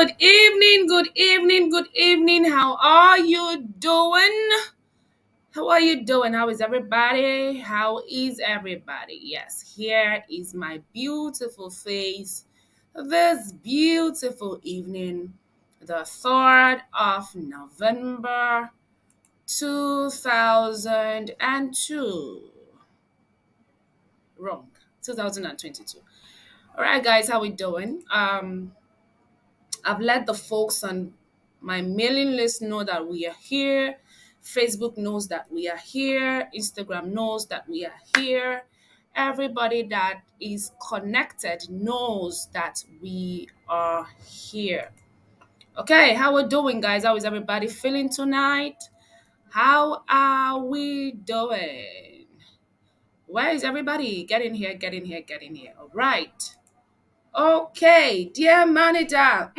Good evening, good evening, good evening. How are you doing? How are you doing? How is everybody? How is everybody? Yes, here is my beautiful face this beautiful evening, the 3rd of November 2002. Wrong, 2022. All right, guys, how we doing? I've let the folks on my mailing list know that we are here. Facebook knows that we are here. Instagram knows that we are here. Everybody that is connected knows that we are here. Okay, how we doing, guys? How is everybody feeling tonight? How are we doing? Where is everybody? Get in here, get in here, get in here. All right. Okay, dear manager,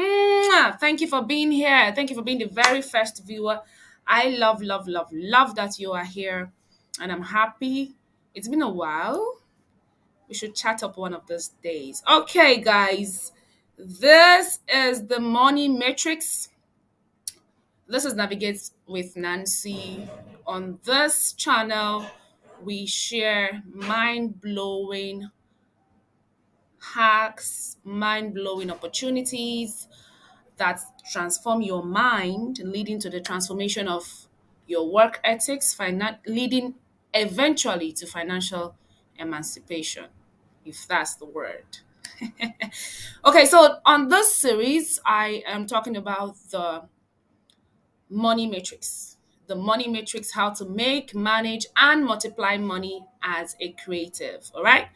thank you for being here. Thank you for being the very first viewer. I love, love, love, love that you are here, and I'm happy. It's been a while. We should chat up one of these days. Okay, guys, this is the money matrix. This is Navigate with Nancy. On this channel, we share mind blowing hacks, mind blowing opportunities that transform your mind, leading to the transformation of your work ethics, leading eventually to financial emancipation, if that's the word. Okay, so on this series, I am talking about the money matrix. The money matrix, how to make, manage, and multiply money as a creative. All right.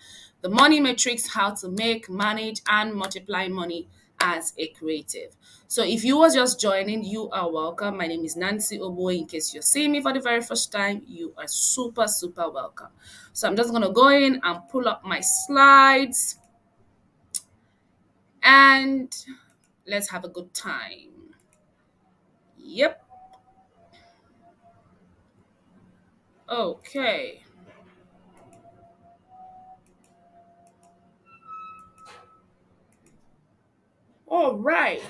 The money matrix, how to make, manage, and multiply money as a creative. So if you was just joining, you are welcome. My name is Nancy Oboe. In case you're seeing me for the very first time, you are super, super welcome. So I'm just gonna go in and pull up my slides and let's have a good time. Yep. Okay. All right.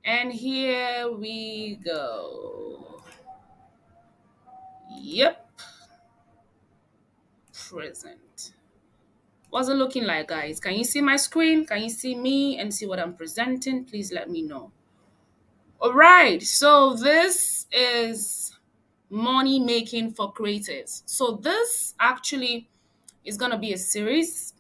And here we go. Yep. Present. What's it looking like, guys? Can you see my screen? Can you see me and see what I'm presenting? Please let me know. All right. So this is money making for creatives. So this actually is going to be a series.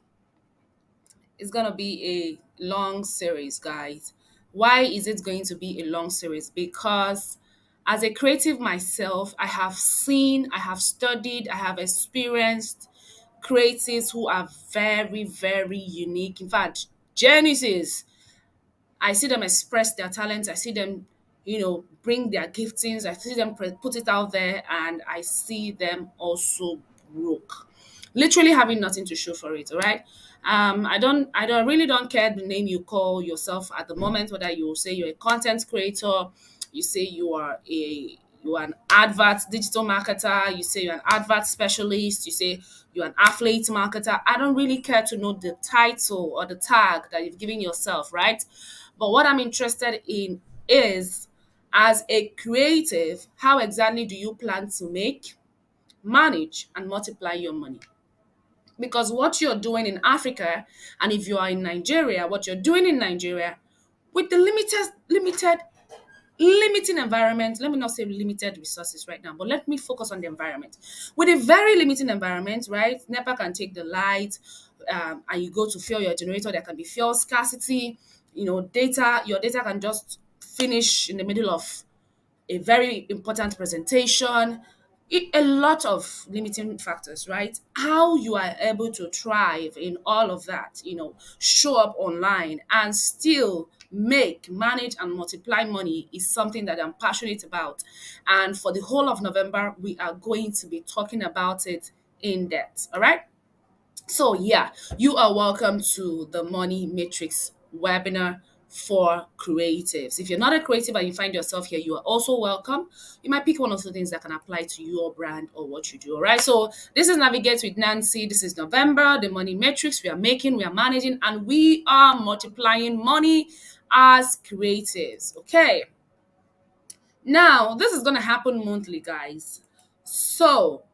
It's going to be a long series, guys. Why is it going to be a long series? Because as a creative myself, I have seen, I have studied, I have experienced creatives who are very, very unique. In fact, geniuses. I see them express their talents. I see them, bring their giftings. I see them put it out there, and I see them also broke, literally having nothing to show for it. All right. I really don't care the name you call yourself at the moment. Whether you say you're a content creator, you say you are an advert digital marketer, you say you're an advert specialist, you say you're an affiliate marketer. I don't really care to know the title or the tag that you've given yourself, right? But what I'm interested in is, as a creative, how exactly do you plan to make, manage, and multiply your money? Because what you're doing in Africa, and if you are in Nigeria, what you're doing in Nigeria with the limiting environment, let me not say limited resources right now, but let me focus on the environment. With a very limiting environment, right? NEPA can take the light, and you go to fuel your generator, there can be fuel scarcity. Your data can just finish in the middle of a very important presentation. A lot of limiting factors, right? How you are able to thrive in all of that, show up online and still make, manage, and multiply money is something that I'm passionate about. And for the whole of November, we are going to be talking about it in depth. All right. So, yeah, you are welcome to the Money Matrix webinar for creatives. If you're not a creative and you find yourself here, you are also welcome. You might pick one of the things that can apply to your brand or what you do. All right. So, this is Navigate with Nancy. This is November, the Money Matrix. We are making, we are managing, and we are multiplying money as creatives. Okay, now this is going to happen monthly, guys. So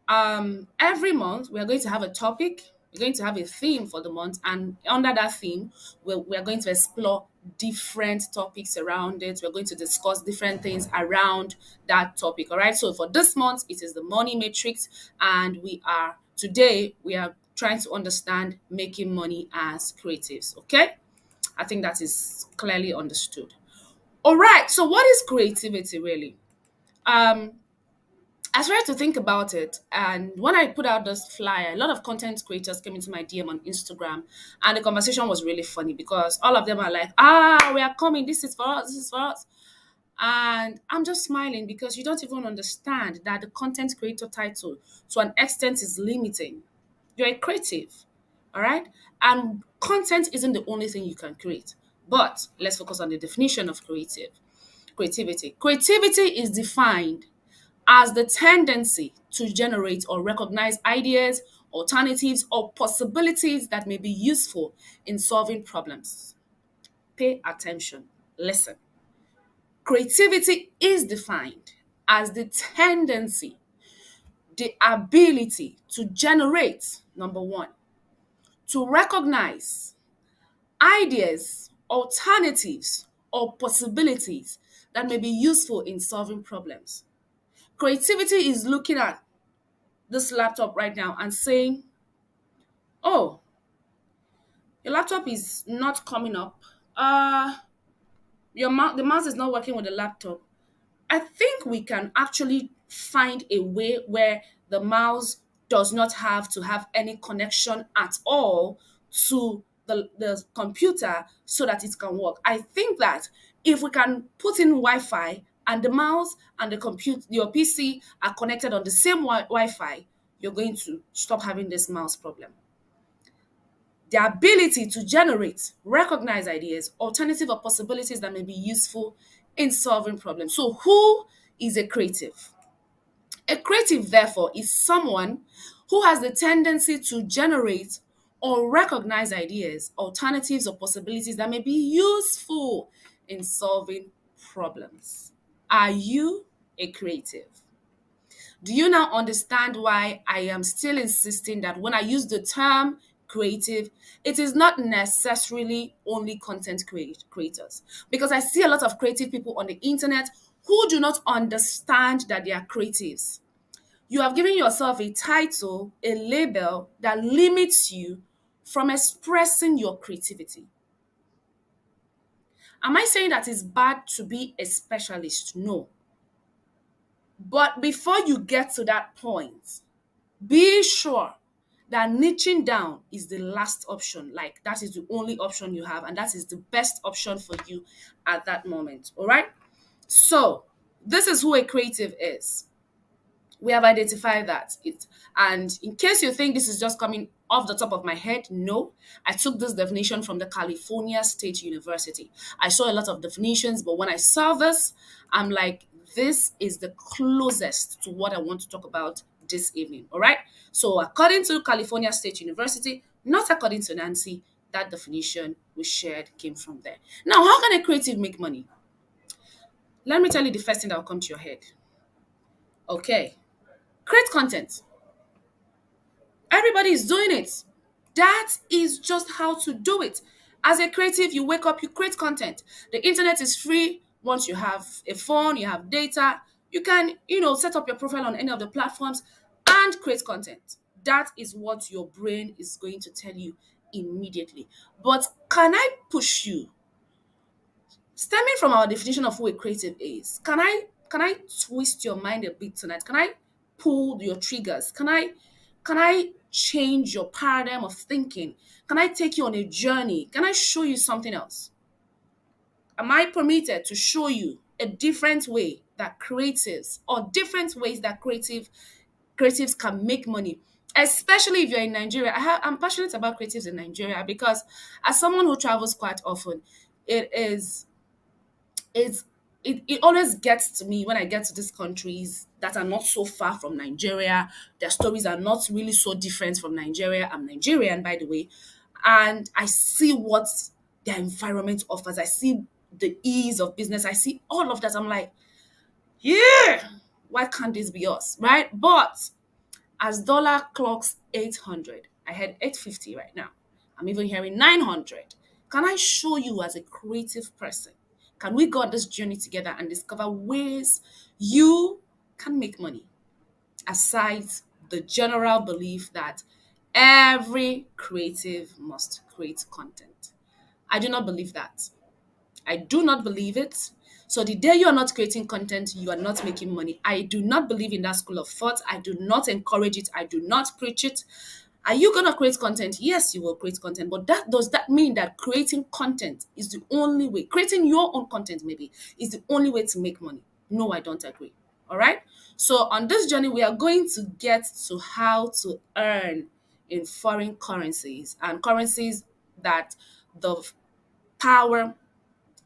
every month we are going to have a topic, we're going to have a theme for the month, and under that theme we're going to explore different topics around it. We're going to discuss different things around that topic. All right, so for this month it is the money matrix, and we are trying to understand making money as creatives. Okay, I think that is clearly understood. All right, so what is creativity really? um I started to think about it, and when I put out this flyer, a lot of content creators came into my DM on Instagram, and the conversation was really funny because all of them are like, "Ah, we are coming. This is for us. This is for us." And I'm just smiling because you don't even understand that the content creator title, to an extent, is limiting. You're a creative, all right? And content isn't the only thing you can create. But let's focus on the definition of creativity. Creativity is defined as the tendency to generate or recognize ideas, alternatives, or possibilities that may be useful in solving problems. Pay attention. Listen. Creativity is defined as the tendency, the ability to generate, number one, to recognize ideas, alternatives, or possibilities that may be useful in solving problems. Creativity is looking at this laptop right now and saying, "Oh, your laptop is not coming up. Uh, the mouse is not working with the laptop. I think we can actually find a way where the mouse does not have to have any connection at all to the computer so that it can work. I think that if we can put in Wi-Fi and the mouse and the computer, your PC are connected on the same Wi-Fi, you're going to stop having this mouse problem." The ability to generate, recognize ideas, alternative or possibilities that may be useful in solving problems. So, who is a creative? A creative, therefore, is someone who has the tendency to generate or recognize ideas, alternatives, or possibilities that may be useful in solving problems. Are you a creative? Do you now understand why I am still insisting that when I use the term creative, it is not necessarily only creators? Because I see a lot of creative people on the internet who do not understand that they are creatives. You have given yourself a title, a label that limits you from expressing your creativity. Am I saying that it's bad to be a specialist? No. But before you get to that point, be sure that niching down is the last option. Like, that is the only option you have, and that is the best option for you at that moment. All right. So, this is who a creative is. We have identified that. And in case you think this is just coming off the top of my head, no. I took this definition from the California State University. I saw a lot of definitions, but when I saw this, I'm like, this is the closest to what I want to talk about this evening. All right. So, according to California State University, not according to Nancy, that definition we shared came from there. Now, how can a creative make money? Let me tell you the first thing that will come to your head. Okay. Create content. Everybody is doing it. That is just how to do it. As a creative, you wake up, you create content. The internet is free. Once you have a phone, you have data, you can, set up your profile on any of the platforms and create content. That is what your brain is going to tell you immediately. But can I push you? Stemming from our definition of who a creative is, can I twist your mind a bit tonight? Can I pull your triggers? Can I change your paradigm of thinking? Can I take you on a journey? Can I show you something else? Am I permitted to show you a different way that creatives, or different ways that creatives can make money? Especially if you're in Nigeria. I'm passionate about creatives in Nigeria because, as someone who travels quite often, it is it's it always gets to me when I get to these countries that are not so far from Nigeria. Their stories are not really so different from Nigeria. I'm Nigerian, by the way, and I see what their environment offers. I see the ease of business. I see all of that. I'm like, yeah, why can't this be us, right? But as dollar clocks 800, I had 850 right now. I'm even hearing 900. Can I show you as a creative person? Can we go on this journey together and discover ways you can make money aside the general belief that every creative must create content? I do not believe that. I do not believe it. So the day you are not creating content, you are not making money. I do not believe in that school of thought. I do not encourage it. I do not preach it. Are you going to create content? Yes, you will create content. But that does that mean that creating content is the only way, creating your own content maybe, is the only way to make money? No, I don't agree. All right. So on this journey, we are going to get to how to earn in foreign currencies and currencies that the power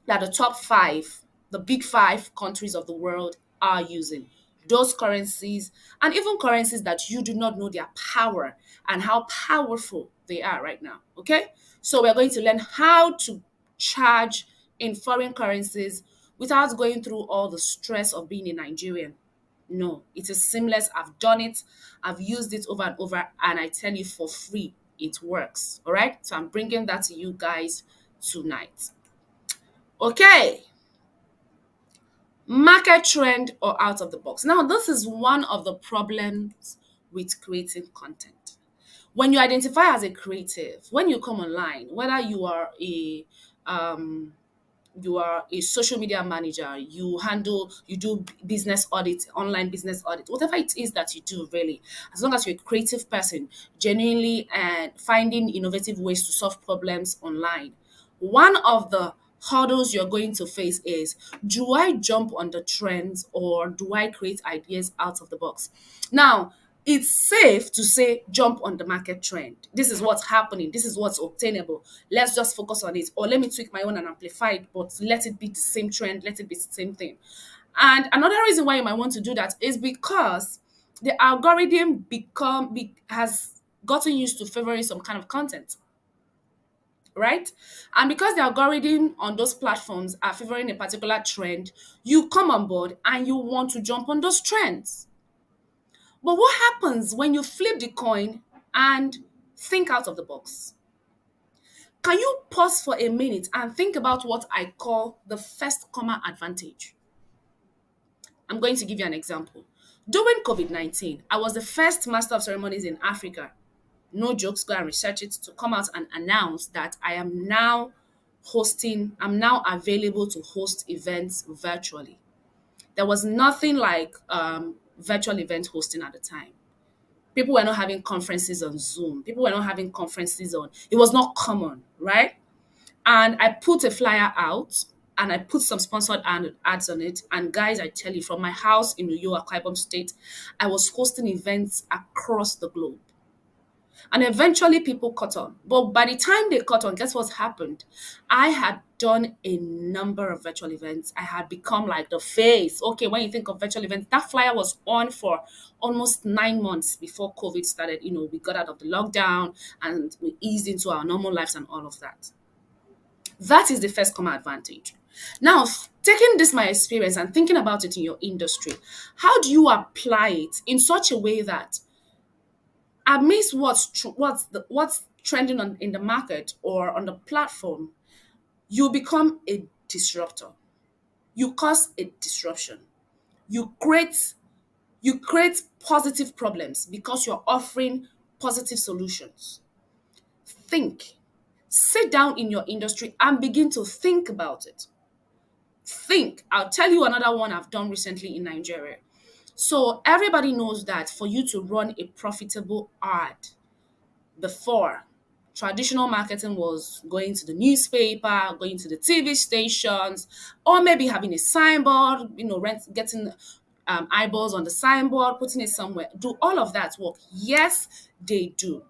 that the top five, the big five countries of the world are using. Those currencies, and even currencies that you do not know their power and how powerful they are right now. Okay? So we're going to learn how to charge in foreign currencies without going through all the stress of being a Nigerian. No, it is seamless. I've done it. I've used it over and over, and I tell you for free, it works. All right? So I'm bringing that to you guys tonight. Okay, market trend or out of the box. Now, this is one of the problems with creating content. When you identify as a creative, when you come online, whether um, you are a social media manager, you do business audit, online business audit, whatever it is that you do, really, as long as you're a creative person, genuinely and finding innovative ways to solve problems online, one of the hurdles you're going to face is, do I jump on the trends or do I create ideas out of the box? Now, it's safe to say jump on the market trend. This is what's happening. This is what's obtainable. Let's just focus on it. Or let me tweak my own and amplify it, but let it be the same trend. Let it be the same thing. And another reason why you might want to do that is because the algorithm has gotten used to favoring some kind of content, right? And because the algorithm on those platforms are favoring a particular trend, you come on board and you want to jump on those trends. But what happens when you flip the coin and think out of the box? Can you pause for a minute and think about what I call the first comma advantage? I'm going to give you an example. During COVID-19, I was the first master of ceremonies in Africa. No jokes, go and research it, to come out and announce that I'm now available to host events virtually. There was nothing like virtual event hosting at the time. People were not having conferences on Zoom. People were not having conferences on, it was not common, right? And I put a flyer out and I put some sponsored ads on it. And guys, I tell you, from my house in New York, Ibom State, I was hosting events across the globe. And eventually people caught on. But by the time they caught on, guess what's happened? I had done a number of virtual events. I had become like the face. Okay, when you think of virtual events, that flyer was on for almost 9 months before COVID started. We got out of the lockdown and we eased into our normal lives and all of that. That is the first common advantage. Now, taking this my experience and thinking about it in your industry, how do you apply it in such a way that amidst what's trending in the market or on the platform, you become a disruptor. You cause a disruption. You create positive problems because you're offering positive solutions. Think. Sit down in your industry and begin to think about it. Think. I'll tell you another one I've done recently in Nigeria. So everybody knows that for you to run a profitable ad, before, traditional marketing was going to the newspaper, going to the TV stations, or maybe having a signboard, getting eyeballs on the signboard, putting it somewhere. Do all of that work? Yes, they do.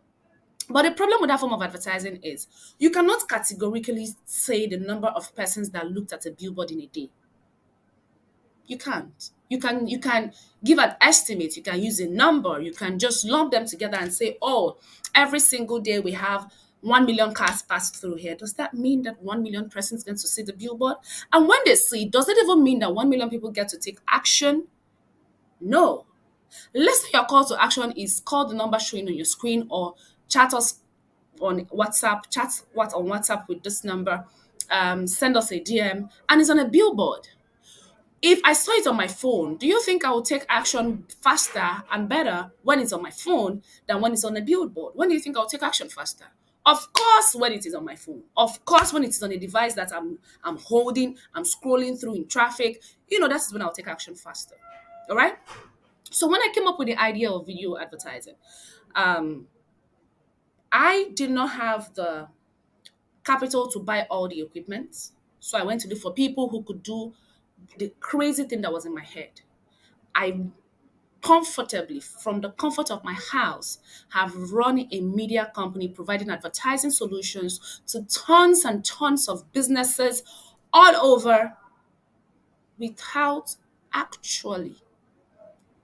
But the problem with that form of advertising is you cannot categorically say the number of persons that looked at a billboard in a day. You can't. You can give an estimate, you can use a number, you can just lump them together and say, oh, every single day we have 1 million cars passed through here. Does that mean that 1 million persons going to see the billboard? And when they see, does it even mean that 1 million people get to take action? No. Let's say your call to action is call the number showing on your screen or chat us on WhatsApp, chat what on WhatsApp with this number, send us a DM, and it's on a billboard. If I saw it on my phone, do you think I will take action faster and better when it's on my phone than when it's on a billboard? When do you think I'll take action faster? Of course, when it is on my phone. Of course, when it is on a device that I'm holding, I'm scrolling through in traffic, that's when I'll take action faster. All right. So when I came up with the idea of video advertising, um, I did not have the capital to buy all the equipment. So I went to look for people who could do the crazy thing that was in my head. I comfortably, from the comfort of my house, have run a media company providing advertising solutions to tons and tons of businesses all over without actually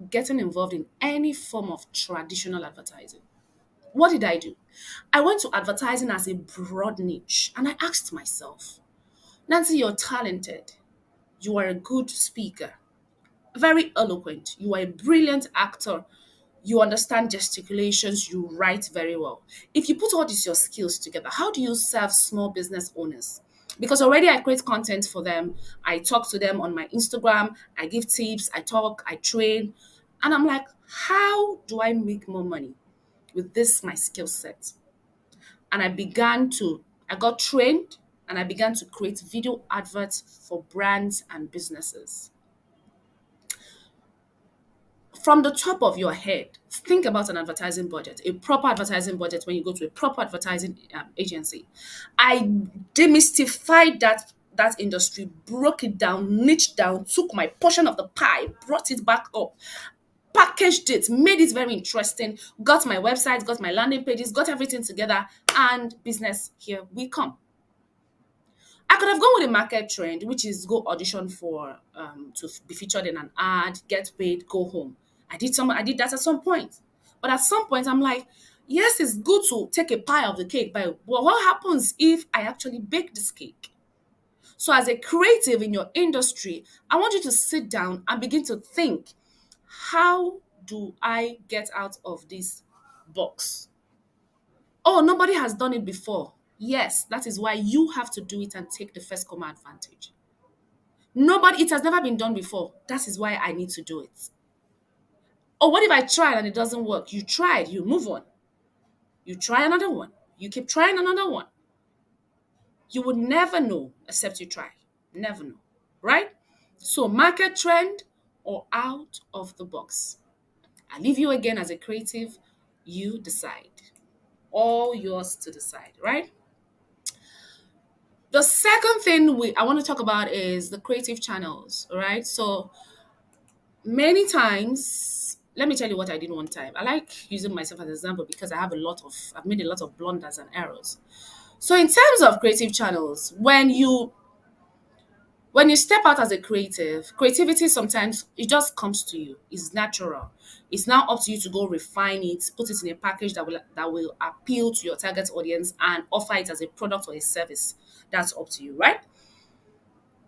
getting involved in any form of traditional advertising. What did I do? I went to advertising as a broad niche and I asked myself, Nancy, you're talented. You are a good speaker, very eloquent. You are a brilliant actor. You understand gesticulations. You write very well. If you put all these your skills together, how do you serve small business owners? Because already I create content for them. I talk to them on my Instagram. I give tips. I talk. I train. And I'm like, how do I make more money with this, my skill set? And I got trained and I began to create video adverts for brands and businesses. From the top of your head, think about an advertising budget, a proper advertising budget when you go to a proper advertising agency. I demystified that industry, broke it down, niched down, took my portion of the pie, brought it back up, packaged it, made it very interesting, got my website, got my landing pages, got everything together, and business, here we come. I could have gone with a market trend, which is go audition for to be featured in an ad, get paid, go home. I did that at some point. But at some point I'm like, yes, it's good to take a pie of the cake, but what happens if I actually bake this cake? So as a creative in your industry, I want you to sit down and begin to think, how do I get out of this box? Oh, nobody has done it before. Yes, that is why you have to do it and take the first comer advantage. It has never been done before. That is why I need to do it. Or what if I tried and it doesn't work? You tried, you move on. You try another one. You keep trying another one. You would never know except you try. Never know. Right? So, market trend or out of the box. I leave you again as a creative. You decide. All yours to decide, right? The second thing I want to talk about is the creative channels, all right? So many times, let me tell you what I did one time. I like using myself as an example because I've made a lot of blunders and errors. So in terms of creative channels, when you step out as a creativity sometimes it just comes to you. It's natural. It's now up to you to go refine it, put it in a package that will appeal to your target audience and offer it as a product or a service. That's up to you, right?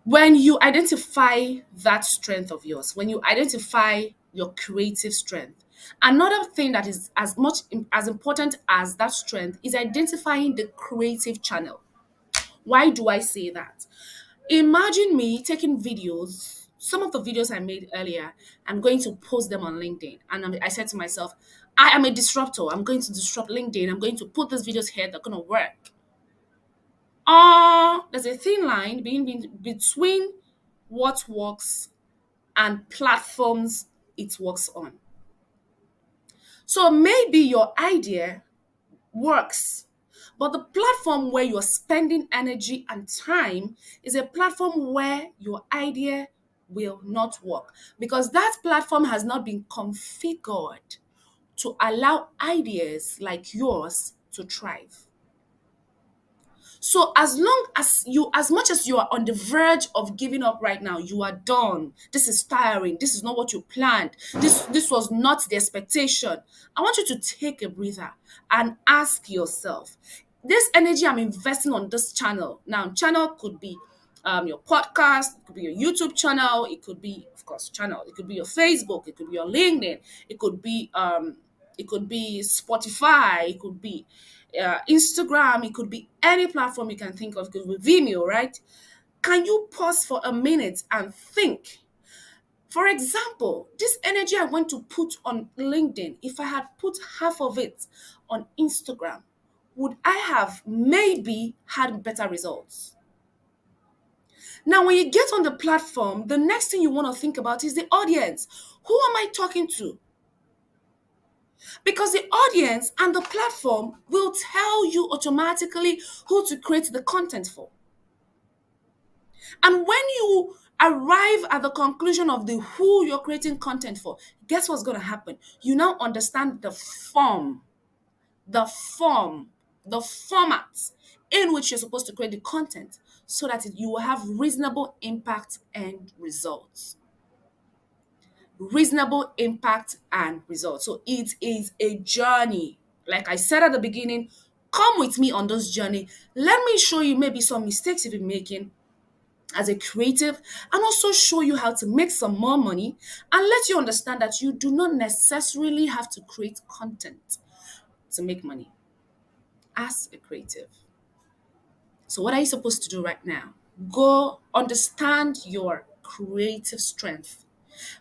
When you identify that strength of yours, when you identify your creative strength, another thing that is as much as important as that strength is identifying the creative channel. Why do I say that? Imagine me taking videos, some of the videos I made earlier, I'm going to post them on LinkedIn. And I said to myself, I am a disruptor. I'm going to disrupt LinkedIn. I'm going to put these videos here that are going to work. There's a thin line between what works and platforms it works on. So maybe your idea works, but the platform where you're spending energy and time is a platform where your idea will not work because that platform has not been configured to allow ideas like yours to thrive. So as much as you are on the verge of giving up right now, you are done. This is tiring. This is not what you planned. This was not the expectation. I want you to take a breather and ask yourself, This energy I'm investing on this channel. Now, channel could be your podcast, it could be your YouTube channel, it could be, of course, channel, it could be your Facebook, it could be your LinkedIn, it could be Spotify, it could be Instagram, it could be any platform you can think of, it could be Vimeo, right? Can you pause for a minute and think? For example, this energy I want to put on LinkedIn, if I had put half of it on Instagram, would I have maybe had better results? Now, when you get on the platform, the next thing you want to think about is the audience. Who am I talking to? Because the audience and the platform will tell you automatically who to create the content for. And when you arrive at the conclusion of the who you're creating content for, guess what's going to happen? You now understand the form, the format in which you're supposed to create the content so that you will have reasonable impact and results. Reasonable impact and results. So it is a journey. Like I said at the beginning, come with me on this journey. Let me show you maybe some mistakes you've been making as a creative, and also show you how to make some more money, and let you understand that you do not necessarily have to create content to make money as a creative. So, what are you supposed to do right now? Go understand your creative strength.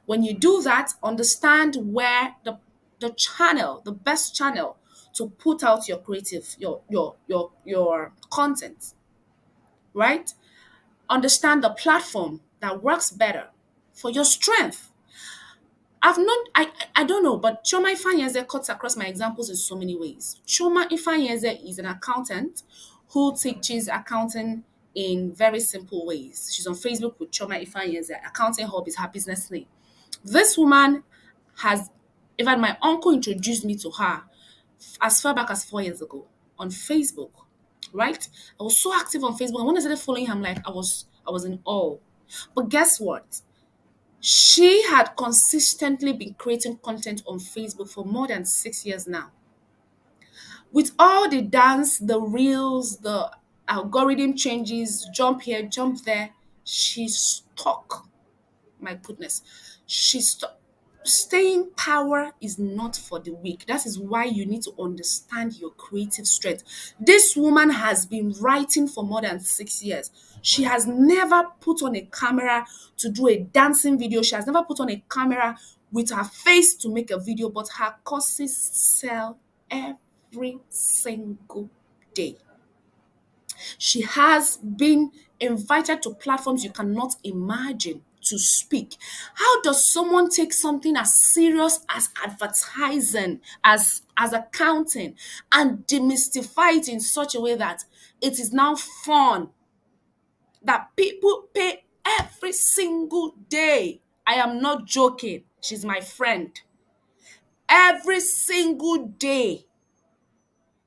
When you do that, understand where the channel, the best channel to put out your creative, your content, right? Understand the platform that works better for your strength. I've not, I don't know, but Choma Ifanyeze cuts across my examples in so many ways. Choma Ifanyeze is an accountant who teaches accounting in very simple ways. She's on Facebook with Choma Ifanyeze. Accounting Hub is her business name. This woman has, even my uncle introduced me to her as far back as 4 years ago on Facebook, right? I was so active on Facebook. And when I started following her, I'm like, I was in awe. But guess what? She had consistently been creating content on Facebook for more than 6 years now. With all the dance, the reels, the algorithm changes, jump here, jump there, she's stuck. My goodness. She's stuck. Staying power is not for the weak. That is why you need to understand your creative strength. This woman has been writing for more than 6 years. She has never put on a camera to do a dancing video. She has never put on a camera with her face to make a video, but her courses sell every single day. She has been invited to platforms you cannot imagine to speak. How does someone take something as serious as advertising, as accounting, and demystify it in such a way that it is now fun, that people pay every single day? I am not joking. She's my friend. Every single day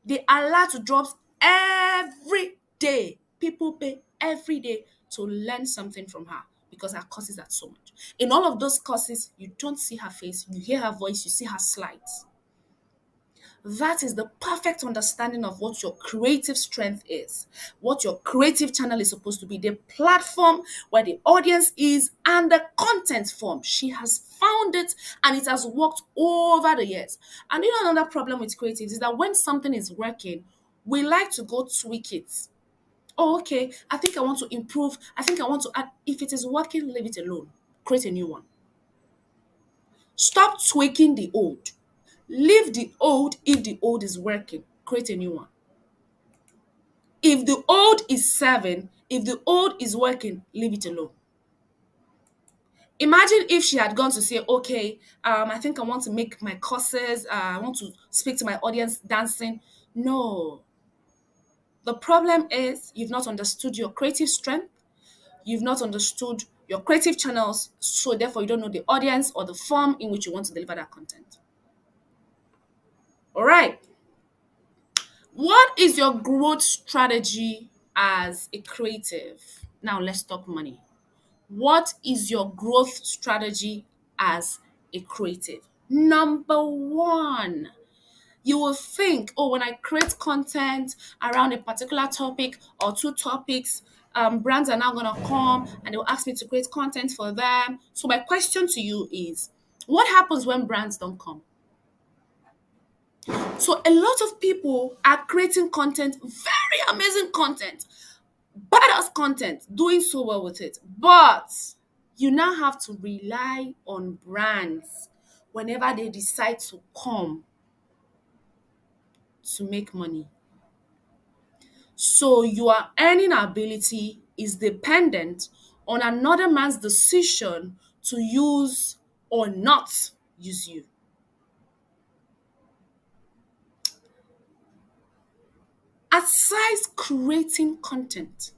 the alert drops every day. People pay every day to learn something from her because her courses are so much. In all of those courses, you don't see her face, you hear her voice, you see her slides. That is the perfect understanding of what your creative strength is, what your creative channel is supposed to be, the platform where the audience is, and the content form. She has found it and it has worked over the years. And you know, another problem with creatives is that when something is working, we like to go tweak it. Oh, okay, I think I want to improve. I think I want to add. If it is working, leave it alone. Create a new one. Stop tweaking the old. Leave the old if the old is working. Create a new one. If the old is serving, if the old is working, leave it alone. Imagine if she had gone to say, okay, I think I want to make my courses, I want to speak to my audience dancing. No. The problem is you've not understood your creative strength, you've not understood your creative channels, so therefore you don't know the audience or the form in which you want to deliver that content. All right. What is your growth strategy as a creative? Now let's talk money. What is your growth strategy as a creative? Number one, You will think, oh, when I create content around a particular topic or two topics, brands are now gonna come and they'll ask me to create content for them. So my question to you is, what happens when brands don't come? So a lot of people are creating content, very amazing content, badass content, doing so well with it. But you now have to rely on brands whenever they decide to come to make money. So your earning ability is dependent on another man's decision to use or not use you. Aside creating content,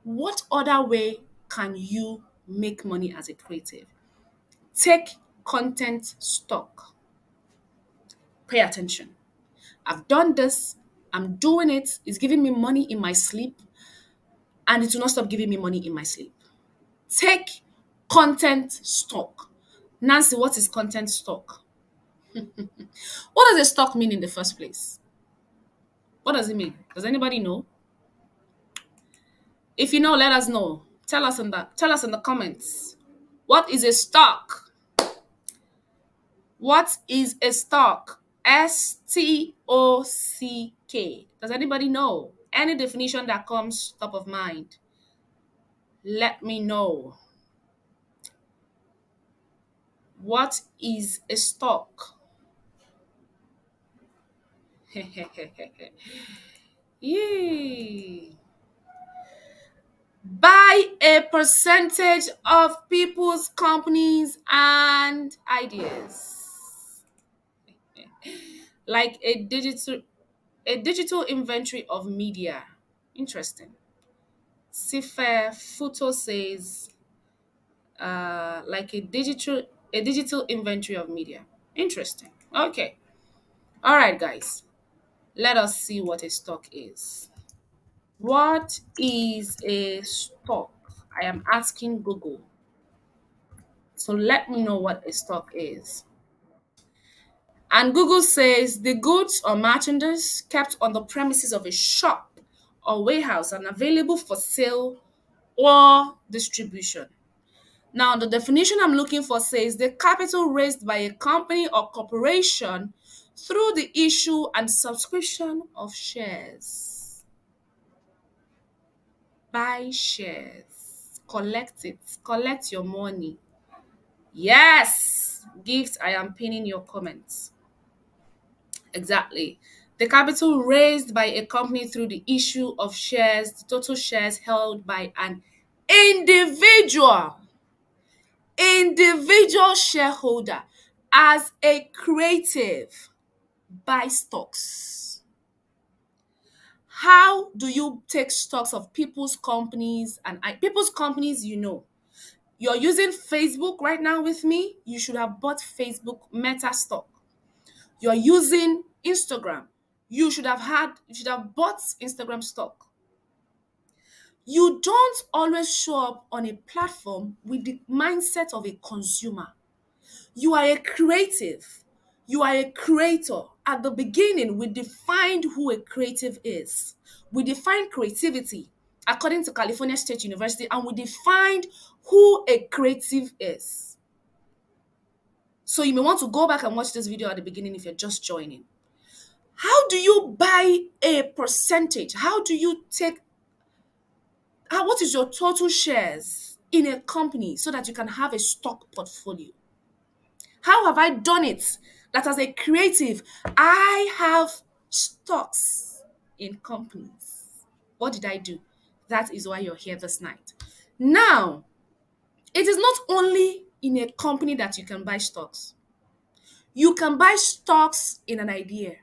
what other way can you make money as a creative? Take content stock. Pay attention. I've done this. I'm doing it. It's giving me money in my sleep, and it will not stop giving me money in my sleep. Take content stock. Nancy, what is content stock? What does a stock mean in the first place? What does it mean? Does anybody know? If you know, let us know. Tell us in the comments. What is a stock? What is a stock? STOCK. Does anybody know? Any definition that comes top of mind, let me know. What is a stock? Yay. Buy a percentage of people's companies and ideas. Like a digital inventory of media. Interesting. Sifa Photo says like a digital inventory of media. Interesting. Okay. All right, guys. Let us see what a stock is. What is a stock? I am asking Google. So let me know what a stock is. And Google says the goods or merchandise kept on the premises of a shop or warehouse and available for sale or distribution. Now, the definition I'm looking for says the capital raised by a company or corporation through the issue and subscription of shares. Buy shares, collect it, collect your money. Yes, gift, I am pinning your comments. Exactly. The capital raised by a company through the issue of shares, the total shares held by an individual individual shareholder as a creative buy stocks. How do you take stocks of people's companies and people's companies? You're using Facebook right now with me. You should have bought Facebook Meta stock. You're using Instagram. You should have bought Instagram stock. You don't always show up on a platform with the mindset of a consumer. You are a creative. You are a creator. At the beginning, we defined who a creative is. We defined creativity according to California State University, and we defined who a creative is. So you may want to go back and watch this video at the beginning if you're just joining. How do you buy a percentage? What is your total shares in a company so that you can have a stock portfolio? How have I done it? That as a creative, I have stocks in companies. What did I do? That is why you're here this night. Now, it is not only in a company that you can buy stocks. You can buy stocks in an idea.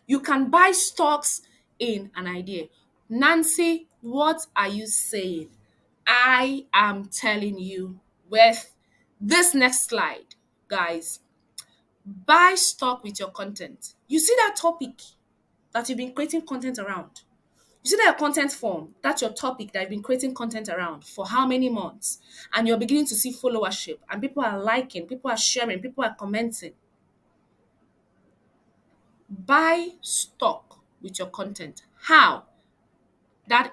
You can buy stocks in an idea. Nancy, what are you saying? I am telling you with this next slide, guys. Buy stock with your content. You see that topic that you've been creating content around? You see that content form, that's your topic that you've been creating content around for how many months? And you're beginning to see followership, and people are liking, people are sharing, people are commenting. buy stock with your content. How? That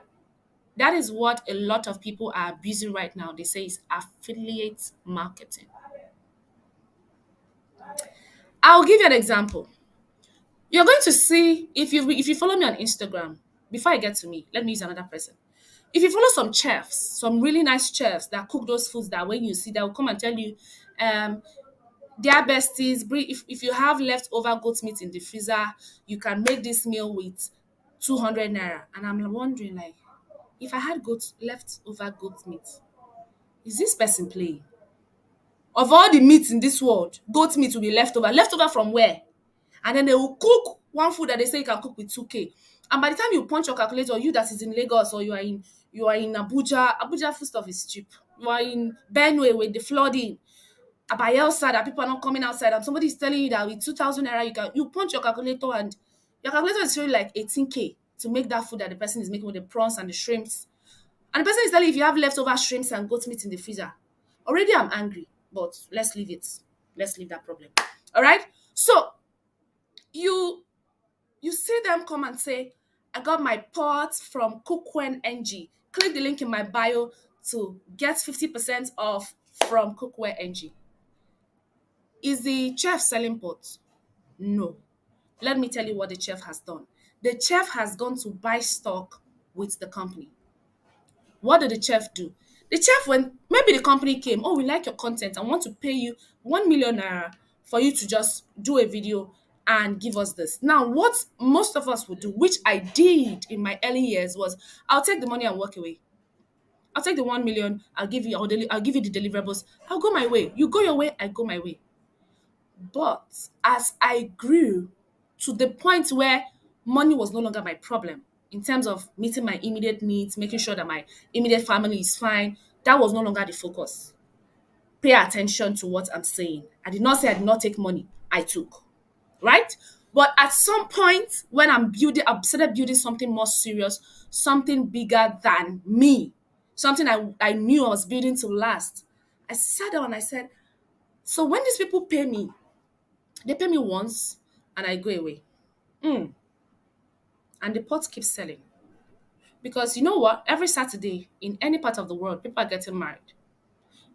that is what a lot of people are abusing right now. They say it's affiliate marketing. I'll give you an example. You're going to see if you follow me on Instagram. Before I get to me, let me use another person. If you follow some chefs, some really nice chefs that cook those foods that when you see, they'll come and tell you, um, dear besties, if you have leftover goat meat in the freezer, you can make this meal with 200 naira. And I'm wondering, like, if I had leftover goat meat, is this person playing? Of all the meats in this world, goat meat will be leftover. Leftover from where? And then they will cook one food that they say you can cook with 2K. And by the time you punch your calculator, you that is in Lagos or you are in Abuja, Abuja food stuff is cheap. You are in Benue with the flooding. Bayelsa that people are not coming outside, and somebody is telling you that with 2,000 naira you punch your calculator and your calculator is showing like 18K to make that food that the person is making with the prawns and the shrimps. And the person is telling you if you have leftover shrimps and goat meat in the freezer. Already I'm angry, but let's leave it. Let's leave that problem. All right. So you see them come and say, I got my pot from Cookware NG. Click the link in my bio to get 50% off from Cookware NG. Is the chef selling pot? No. Let me tell you what the chef has done. The chef has gone to buy stock with the company. What did the chef do? The chef, when maybe the company came, oh, we like your content and want to pay you 1 million naira for you to just do a video and give us this. Now, what most of us would do, which I did in my early years, was I'll take the money and walk away. I'll take the 1 million, I'll give you the deliverables. I'll go my way. You go your way, I go my way. But as I grew to the point where money was no longer my problem in terms of meeting my immediate needs, making sure that my immediate family is fine, that was no longer the focus. Pay attention to what I'm saying. I did not say I did not take money, I took, right? But at some point, when I started building something more serious, something bigger than me, something I knew I was building to last. I sat down and I said, so when these people pay me, they pay me once and I go away. Mm. And the pot keeps selling. Because you know what? Every Saturday in any part of the world, people are getting married.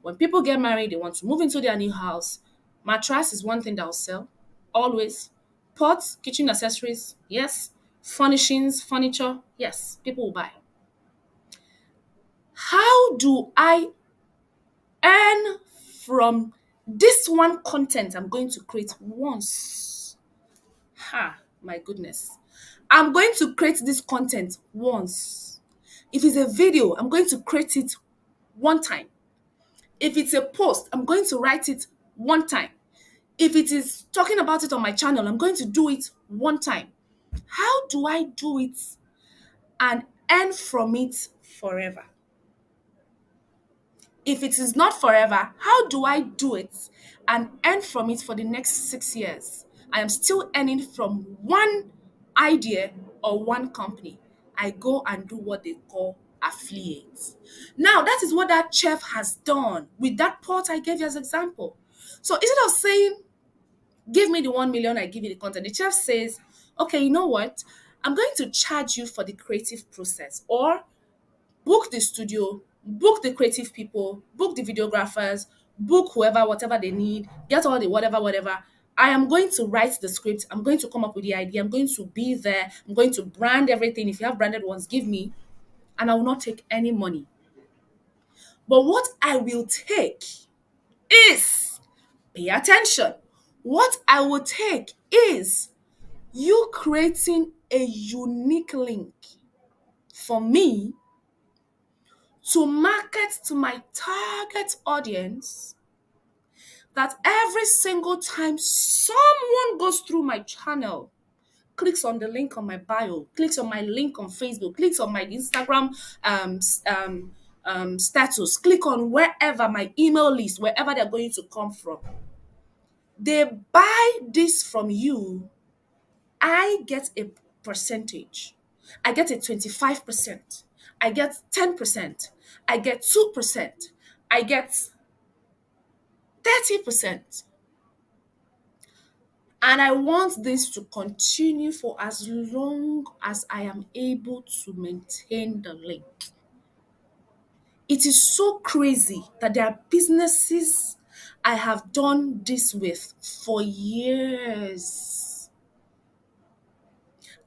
When people get married, they want to move into their new house. Mattress is one thing that will sell. Always. Pots, kitchen accessories, yes. Furnishings, furniture, yes. People will buy. How do I earn from this one content I'm going to create once? Ha, my goodness. I'm going to create this content once. If it's a video, I'm going to create it one time. If it's a post, I'm going to write it one time. If it is talking about it on my channel, I'm going to do it one time. How do I do it and earn from it forever? If it is not forever, how do I do it and earn from it for the next 6 years? I am still earning from one idea or one company. I go and do what they call affiliates. Now, that is what that chef has done with that pot I gave you as example. So instead of saying, give me the 1 million, I give you the content, the chef says, okay, you know what? I'm going to charge you for the creative process, or book the studio, book the creative people, book the videographers, book whoever, whatever they need, get all the whatever. I am going to write the script. I'm going to come up with the idea. I'm going to be there. I'm going to brand everything. If you have branded ones, give me, and I will not take any money. But what I will take is, pay attention, what I will take is you creating a unique link for me to market to my target audience, that every single time someone goes through my channel, clicks on the link on my bio, clicks on my link on Facebook, clicks on my Instagram status, click on wherever, my email list, wherever they're going to come from, they buy this from you, I get a percentage. I get a 25%. I get 10%. I get 2%. I get 30%. And I want this to continue for as long as I am able to maintain the link. It is so crazy that there are businesses I have done this with for years.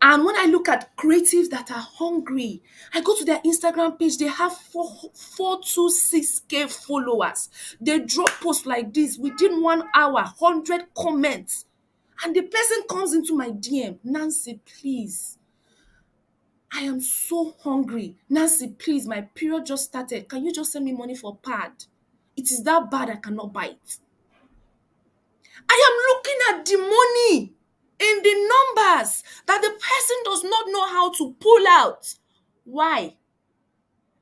And when I look at creatives that are hungry, I go to their Instagram page, they have 426K followers. They drop posts like this within 1 hour, 100 comments. And the person comes into my DM, Nancy, please, I am so hungry. Nancy, please, my period just started. Can you just send me money for pad? It is that bad I cannot buy it. I am looking at the money in the numbers that the person does not know how to pull out. Why?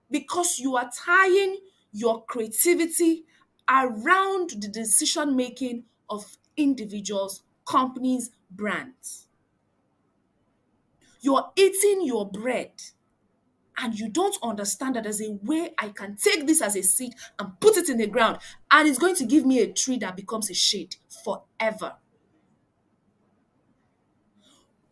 Because you are tying your creativity around the decision making of individuals, companies, brands. You're eating your bread and you don't understand that there's a way I can take this as a seed and put it in the ground, and it's going to give me a tree that becomes a shade forever.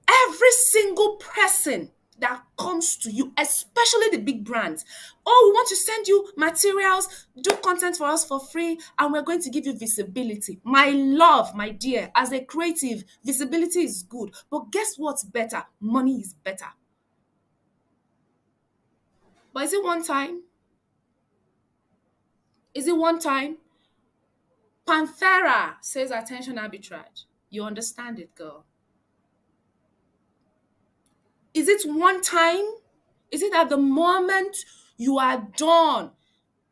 Every single person that comes to you, especially the big brands, oh, we want to send you materials, do content for us for free, and we're going to give you visibility. My love, my dear, as a creative, visibility is good. But guess what's better? Money is better. But is it one time? Is it one time? Panthera says attention arbitrage. You understand it, girl. Is it one time? Is it at the moment you are done?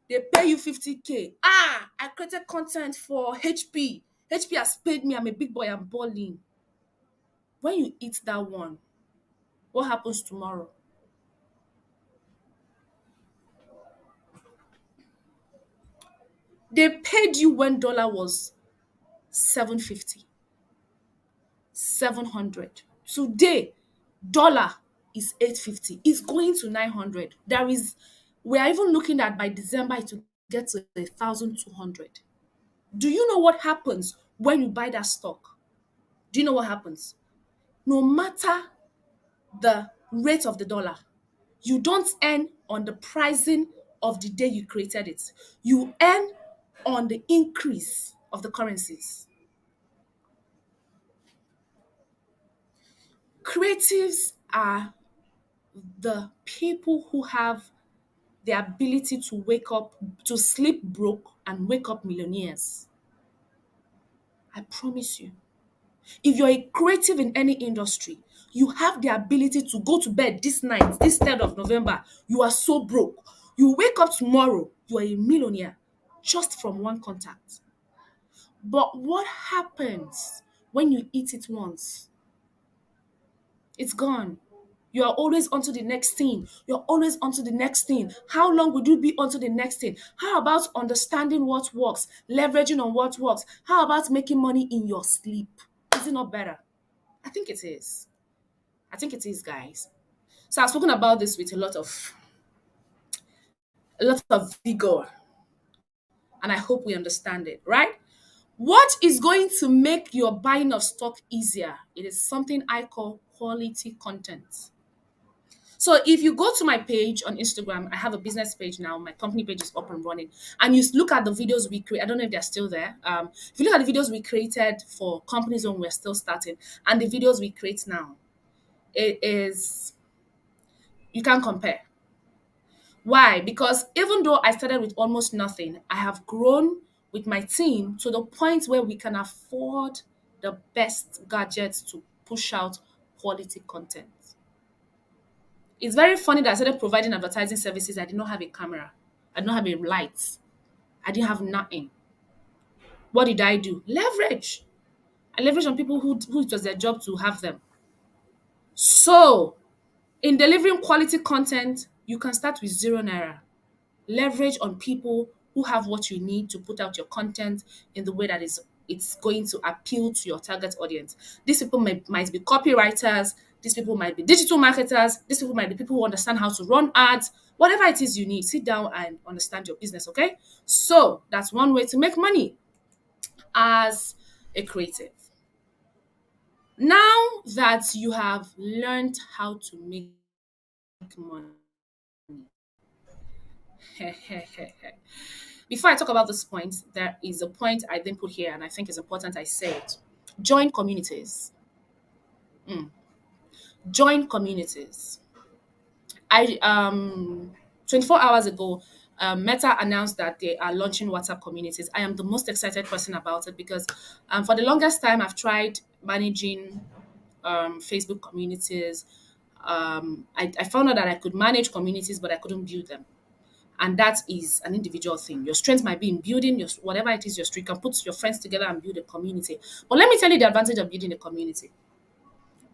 They pay you 50K. Ah, I created content for HP. HP has paid me. I'm a big boy. I'm balling. When you eat that one, what happens tomorrow? They paid you when dollar was 750, 700. Today, dollar is 850. It's going to 900. We are even looking at by December it will get to 1,200. Do you know what happens when you buy that stock? Do you know what happens? No matter the rate of the dollar, you don't earn on the pricing of the day you created it. You earn on the increase of the currencies. Creatives are the people who have the ability to wake up, to sleep broke and wake up millionaires. I promise you. If you're a creative in any industry, you have the ability to go to bed this night, this 3rd of November, you are so broke. You wake up tomorrow, you are a millionaire just from one contact. But what happens when you eat it once? It's gone. You are always onto the next thing. You're always onto the next thing. How long would you be onto the next thing? How about understanding what works, leveraging on what works? How about making money in your sleep? Is it not better? I think it is. I think it is, guys. So I've spoken about this with a lot of vigor, and I hope we understand it, right? What is going to make your buying of stock easier? It is something I call quality content. So if you go to my page on Instagram, I have a business page now. My company page is up and running. And you look at the videos we create. I don't know if they're still there. If you look at the videos we created for companies when we're still starting and the videos we create now, it is, you can't compare. Why? Because even though I started with almost nothing, I have grown with my team to the point where we can afford the best gadgets to push out quality content. It's very funny that I started providing advertising services. I did not have a camera. I did not have a light. I didn't have nothing. What did I do? Leverage. I leveraged on people who it was their job to have them. So, in delivering quality content, you can start with 0 naira. Leverage on people who have what you need to put out your content in the way that it's going to appeal to your target audience. These people might be copywriters, these people might be digital marketers, these people might be people who understand how to run ads. Whatever it is you need, sit down and understand your business, okay? So that's one way to make money as a creative. Now that you have learned how to make money, before I talk about this point, there is a point I didn't put here and I think is important I say it. Join communities. Join communities. I 24 hours ago, Meta announced that they are launching WhatsApp communities. I am the most excited person about it because for the longest time I've tried managing Facebook communities. I found out that I could manage communities, but I couldn't build them. And that is an individual thing. Your strength might be in building your whatever it is your strength. You can put your friends together and build a community. But let me tell you the advantage of building a community.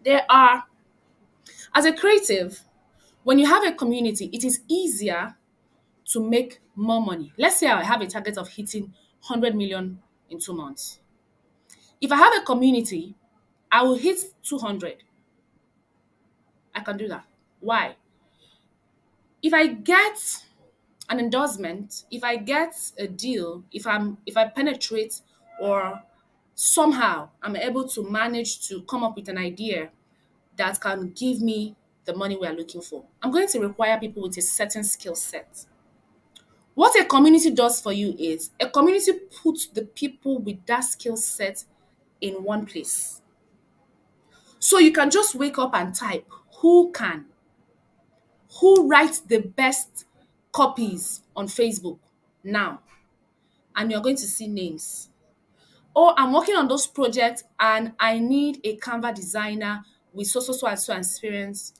There are, as a creative, when you have a community, it is easier to make more money. Let's say I have a target of hitting 100 million in 2 months. If I have a community, I will hit 200. I can do that. Why? If I get an endorsement, if I get a deal, if I penetrate or somehow I'm able to manage to come up with an idea that can give me the money we are looking for, I'm going to require people with a certain skill set. What a community does for you is a community puts the people with that skill set in one place. So you can just wake up and type who writes the best copies on Facebook now, and you're going to see names. Oh, I'm working on those projects and I need a Canva designer with so and so experience.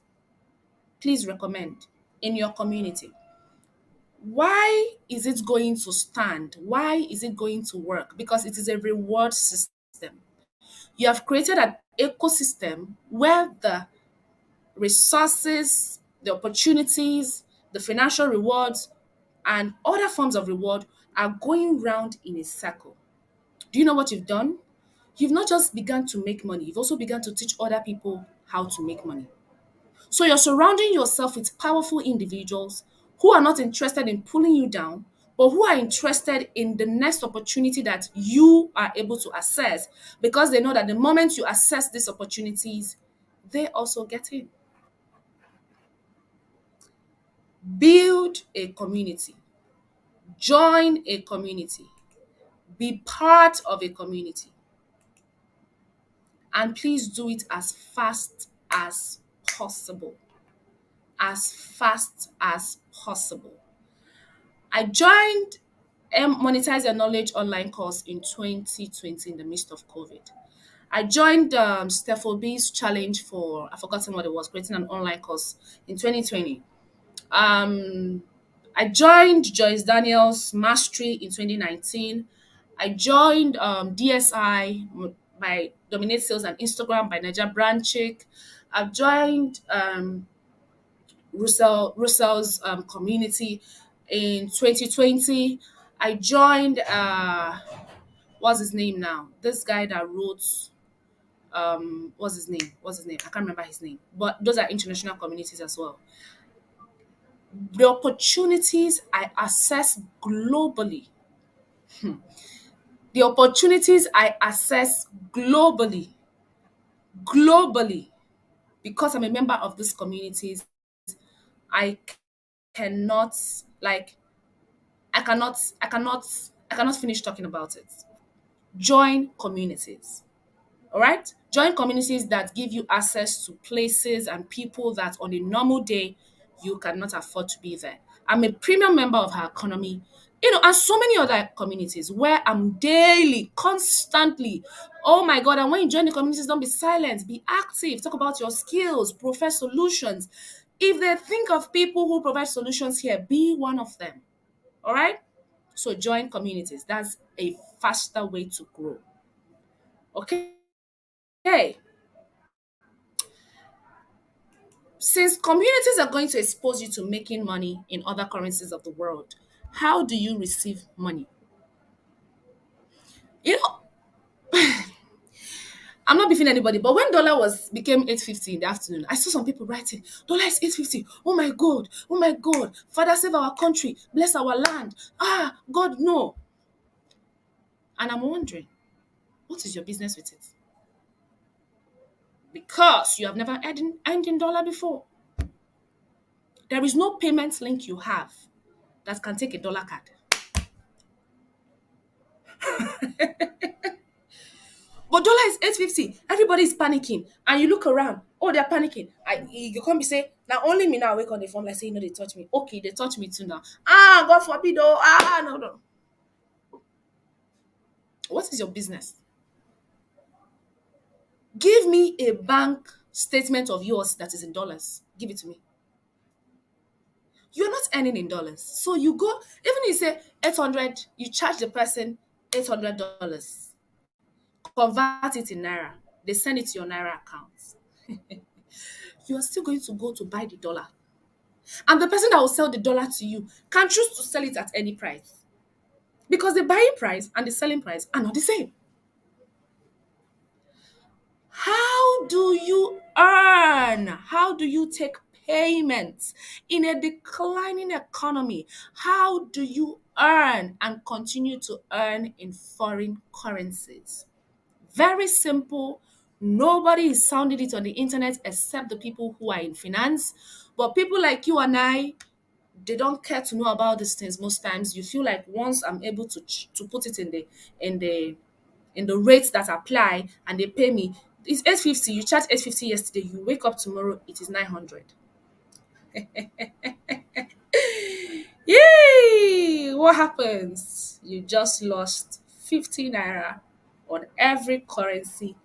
Please recommend in your community. Why is it going to stand? Why is it going to work? Because it is a reward system. You have created an ecosystem where the resources, the opportunities, the financial rewards, and other forms of reward are going round in a circle. Do you know what you've done? You've not just begun to make money, you've also begun to teach other people how to make money. So you're surrounding yourself with powerful individuals who are not interested in pulling you down, but who are interested in the next opportunity that you are able to access because they know that the moment you access these opportunities, they also get in. Build a community, join a community, be part of a community, and please do it as fast as possible. As fast as possible. I joined Monetize Your Knowledge online course in 2020 in the midst of COVID. I joined Stefo B's challenge for, I've forgotten what it was, creating an online course in 2020. Um, I joined Joyce Daniels Mastery in 2019. I joined DSI by Dominate Sales and Instagram by Niger Brand Chick. I've joined Russell's community in 2020. I joined what's his name now? This guy that wrote what's his name? What's his name? I can't remember his name. But those are international communities as well. The opportunities I access globally. The opportunities I access globally, because I'm a member of these communities, I cannot like I cannot finish talking about it. Join communities. All right? Join communities that give you access to places and people that on a normal day you cannot afford to be there. I'm a premium member of her economy, and so many other communities where I'm daily, constantly. Oh my God. And when you join the communities, don't be silent, be active, talk about your skills, provide solutions. If they think of people who provide solutions here, be one of them. All right? So join communities. That's a faster way to grow. Okay. Okay. Since communities are going to expose you to making money in other currencies of the world, how do you receive money? You know, I'm not beefing anybody, but when dollar was became 850 in the afternoon, I saw some people writing, dollar is 850. Oh my God, oh my God. Father, save our country, bless our land. Ah, God, no. And I'm wondering, what is your business with it? because you have never earned in dollar before. There is no payment link you have that can take a dollar card. But dollar is 850. Everybody is panicking. And you look around. Oh, they're panicking. You can't be saying, now only me now wake on the phone like say, they touch me. Okay, they touch me too now. Ah, God forbid, oh, no, no. What is your business? Give me a bank statement of yours that is in dollars. Give it to me. You're not earning in dollars. So you go, even you say 800, you charge the person $800. Convert it in Naira. They send it to your Naira account. You are still going to go to buy the dollar. And the person that will sell the dollar to you can choose to sell it at any price. Because the buying price and the selling price are not the same. How do you earn? How do you take payments in a declining economy? How do you earn and continue to earn in foreign currencies? Very simple. Nobody is sounding it on the internet except the people who are in finance. But people like you and I, they don't care to know about these things most times. You feel like once I'm able to put it in the in the rates that apply and they pay me, it's 850. You charge 850 yesterday, you wake up tomorrow, it is 900. Yay! What happens? You just lost 50 naira on every currency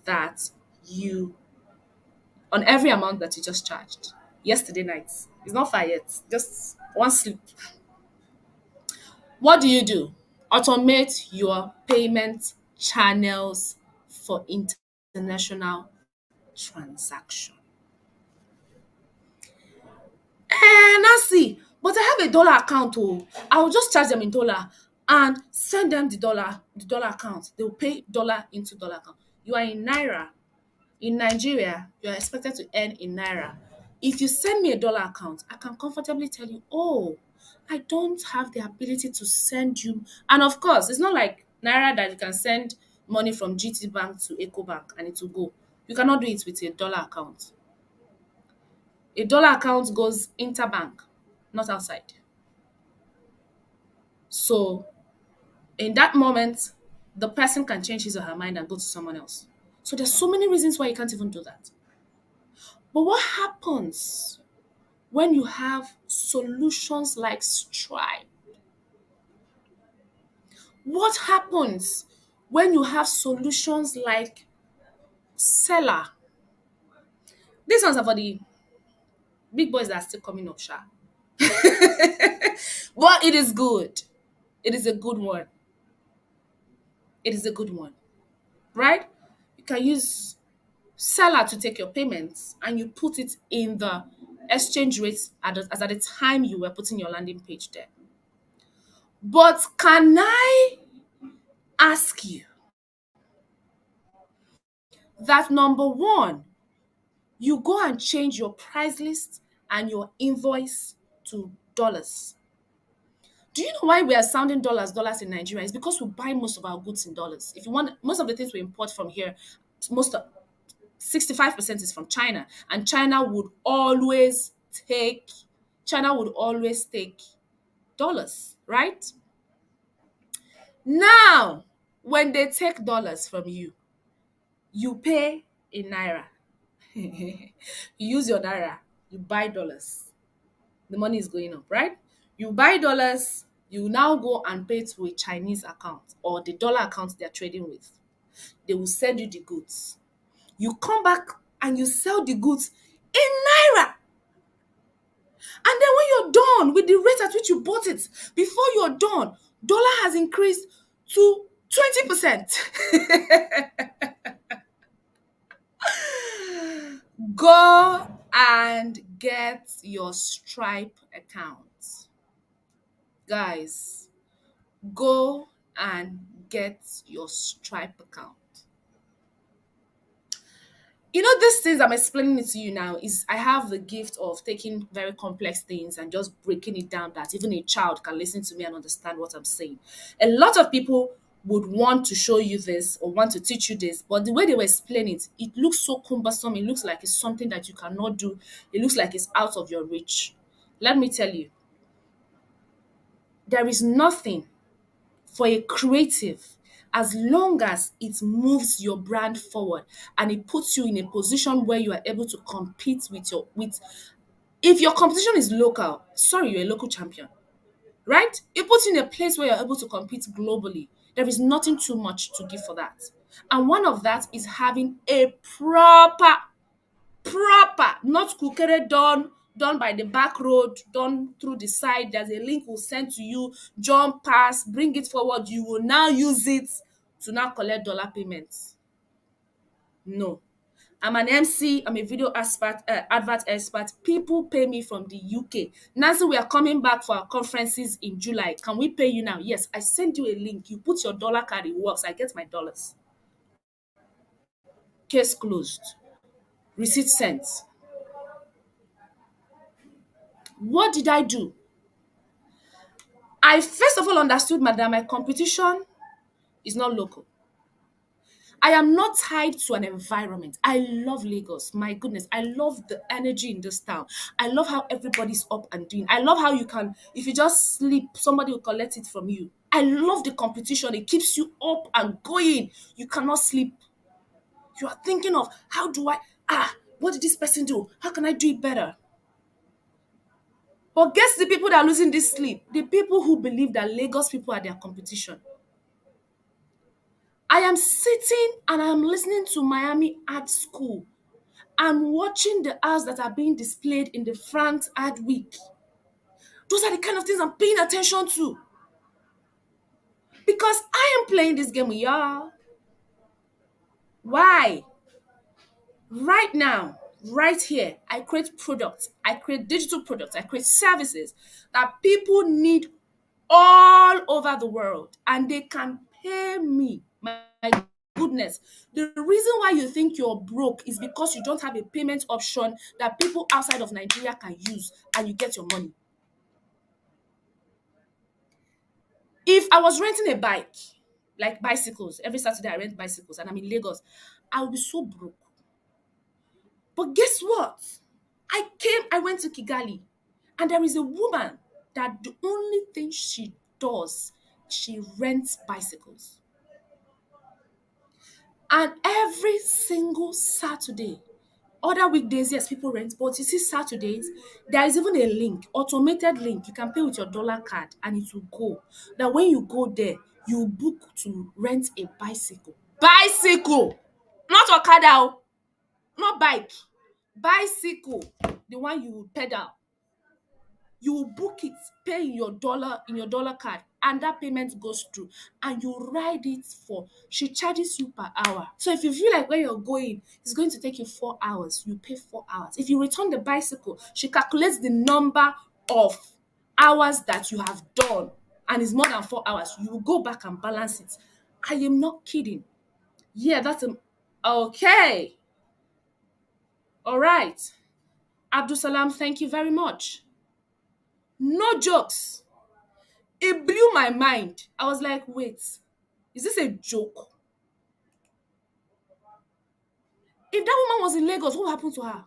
that you on every amount that you just charged yesterday night. It's not far yet. Just one sleep. What do you do? Automate your payment channels for international transaction. I see. But I have a dollar account. Oh, I will just charge them in dollar and send them the dollar account. They will pay dollar into dollar account. You are in naira. In Nigeria, you are expected to earn in naira. If you send me a dollar account, I can comfortably tell you, oh, I don't have the ability to send you. And of course, it's not like naira that you can send money from GT Bank to Eco Bank and it will go. You cannot do it with a dollar account. A dollar account goes interbank, not outside. So in that moment, the person can change his or her mind and go to someone else. So there's so many reasons why you can't even do that. But what happens when you have solutions like Stripe? What happens when you have solutions like Seller? These ones are for the big boys that are still coming up, sha. But it is good. It is a good one. It is a good one, right? You can use Seller to take your payments and you put it in the exchange rates as at the time you were putting your landing page there. But can I ask you that number one, you go and change your price list and your invoice to dollars. Do you know why we are sounding dollars in Nigeria? It's because we buy most of our goods in dollars. If you want, most of the things we import from here, most of 65% is from China, and take China would always take dollars, right? Now, when they take dollars from you, you pay in naira. You use your naira, you buy dollars. The money is going up, right? You buy dollars, you now go and pay to a Chinese account or the dollar account they're trading with. They will send you the goods. You come back and you sell the goods in naira. And then when you're done with the rate at which you bought it, before you're done, dollar has increased to 20%. Go and get your Stripe account. Guys, go and get your Stripe account. You know, these things I'm explaining it to you now is I have the gift of taking very complex things and just breaking it down that even a child can listen to me and understand what I'm saying. A lot of people would want to show you this or want to teach you this, but the way they were explaining it, it looks so cumbersome. It looks like it's something that you cannot do. It looks like it's out of your reach. Let me tell you, there is nothing for a creative as long as it moves your brand forward and it puts you in a position where you are able to compete with your with if your competition is local, sorry, you're a local champion, right? It puts you in a place where you're able to compete globally. There is nothing too much to give for that. And one of that is having a proper, not kukere done by the back road, done through the side. There's a link we'll send to you, jump past, bring it forward. You will now use it to now collect dollar payments. No. I'm an MC, I'm a video expert, advert expert. People pay me from the UK. Nancy, we are coming back for our conferences in July. Can we pay you now? Yes, I send you a link. You put your dollar card, it works. I get my dollars. Case closed. Receipt sent. What did I do? I first of all understood, madam, my competition is not local. I am not tied to an environment. I love Lagos. My goodness, I love the energy in this town. I love how everybody's up and doing. I love how you can, if you just sleep, somebody will collect it from you. I love the competition. It keeps you up and going. You cannot sleep. You are thinking of how do I, what did this person do? How can I do it better? But guess the people that are losing this sleep? The people who believe that Lagos people are their competition. I am sitting and I am listening to Miami Art School. I'm watching the arts that are being displayed in the France Art Week. Those are the kind of things I'm paying attention to. Because I am playing this game with y'all. Why? Right now, right here, I create products. I create digital products. I create services that people need all over the world. And they can pay me. My goodness. The reason why you think you're broke is because you don't have a payment option that people outside of Nigeria can use and you get your money. If I was renting a bike, like bicycles, every Saturday I rent bicycles and I'm in Lagos, I would be so broke. But guess what? I went to Kigali, and there is a woman that the only thing she does, she rents bicycles. And every single Saturday, other weekdays, yes, people rent, but you see, Saturdays, there is even a link, automated link. You can pay with your dollar card and it will go. That when you go there, you book to rent a bicycle. Bicycle! Not Okada, oh, not bike. Bicycle. The one you will pedal. You will book it, pay in your dollar card, and that payment goes through. And you ride it for, she charges you per hour. So if you feel like where you're going, it's going to take you 4 hours, you pay 4 hours. If you return the bicycle, she calculates the number of hours that you have done, and it's more than 4 hours. You will go back and balance it. I am not kidding. Yeah, that's a, okay. All right. Abdul Salam, thank you very much. No jokes. It blew my mind. I was like, wait, is this a joke? If that woman was in Lagos, what happened to her?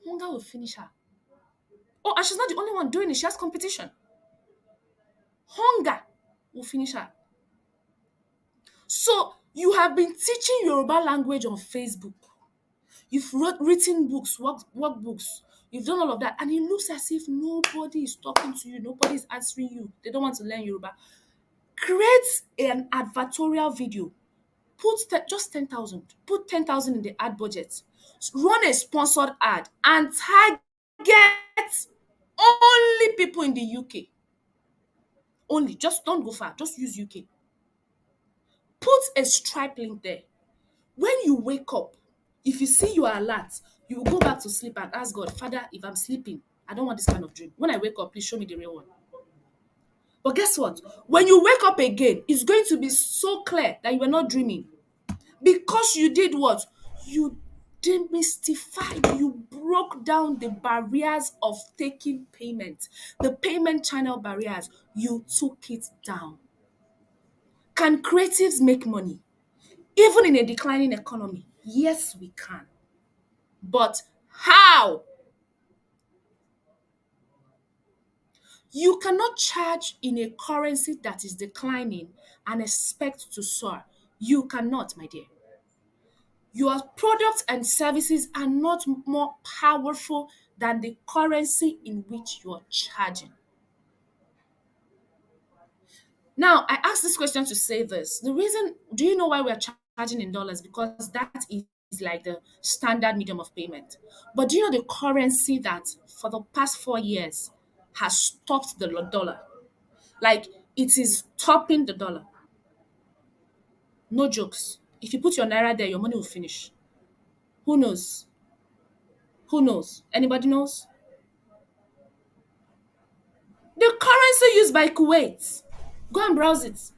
Hunger will finish her. Oh, and she's not the only one doing it. She has competition. Hunger will finish her. So you have been teaching Yoruba language on Facebook. You've written books, workbooks. You've done all of that. And it looks as if nobody is talking to you. Nobody is answering you. They don't want to learn Yoruba. Create an advertorial video. Just 10,000. Put 10,000 in the ad budget. Run a sponsored ad and target only people in the UK. Only. Just don't go far. Just use UK. Put a Stripe link there. When you wake up, if you see you are alert, you will go back to sleep and ask God, Father, if I'm sleeping, I don't want this kind of dream. When I wake up, please show me the real one. But guess what? When you wake up again, it's going to be so clear that you were not dreaming. Because you did what? You demystified, you broke down the barriers of taking payment, the payment channel barriers. You took it down. Can creatives make money even in a declining economy? Yes, we can. But how? You cannot charge in a currency that is declining and expect to soar. You cannot, my dear. Your products and services are not more powerful than the currency in which you are charging. Now, I asked this question to say this. The reason, do you know why we are charging in dollars? Because that is like the standard medium of payment. But do you know the currency that for the past 4 years has topped the dollar? Like it is topping the dollar. No jokes. If you put your naira there, your money will finish. Who knows? Who knows? Anybody knows? The currency used by Kuwait. Go and browse it.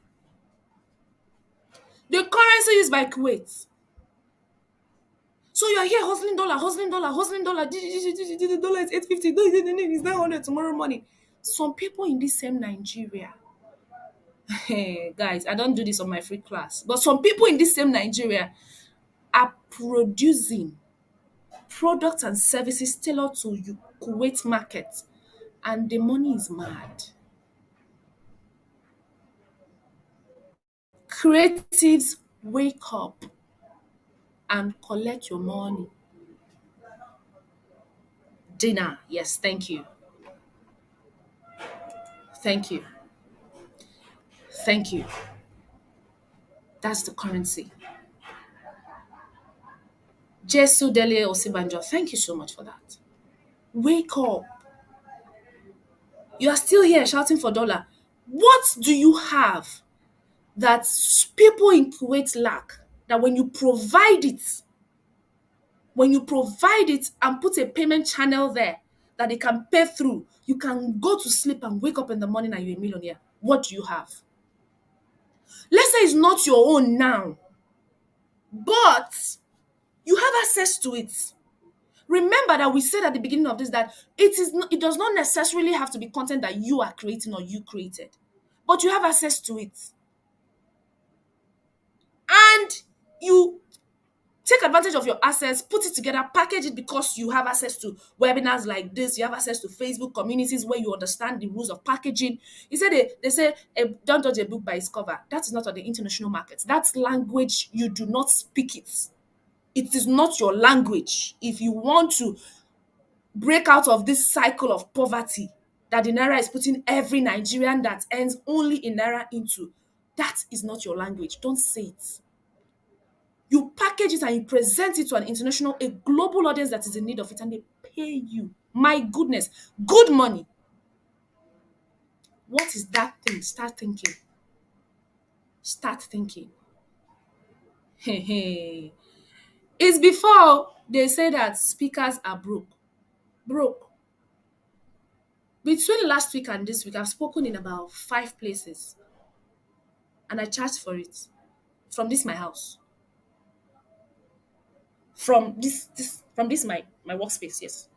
The currency used by Kuwait. So you're here hustling dollar, hustling dollar, hustling dollar. The dollar is 850. It's 900 tomorrow morning. Some people in this same Nigeria, hey, guys, I don't do this on my free class, but some people in this same Nigeria are producing products and services tailored to Kuwait market, and the money is mad. Creatives, wake up and collect your money. Dinner, yes, thank you. Thank you. Thank you. That's the currency. Jesu Dele Osibanjo, thank you so much for that. Wake up. You are still here shouting for dollar. What do you have that people in Kuwait lack? That when you provide it and put a payment channel there that they can pay through, you can go to sleep and wake up in the morning and you're a millionaire. What do you have? Let's say it's not your own now, but you have access to it. Remember that we said at the beginning of this that it does not necessarily have to be content that you are creating or you created, but you have access to it. And you take advantage of your assets, put it together, package it because you have access to webinars like this, you have access to Facebook communities where you understand the rules of packaging. You say they say don't judge a book by its cover. That is not on the international market. That's language, you do not speak it. It is not your language. If you want to break out of this cycle of poverty that the naira is putting every Nigerian that earns only in naira into, that is not your language. Don't say it. You package it and you present it to an international, a global audience that is in need of it, and they pay you. My goodness, good money. What is that thing? Start thinking. Start thinking. Hey, hey. It's before they say that speakers are broke. Broke. Between last week and this week, I've spoken in about 5 places and I charged for it from this my house. From this my workspace, yes.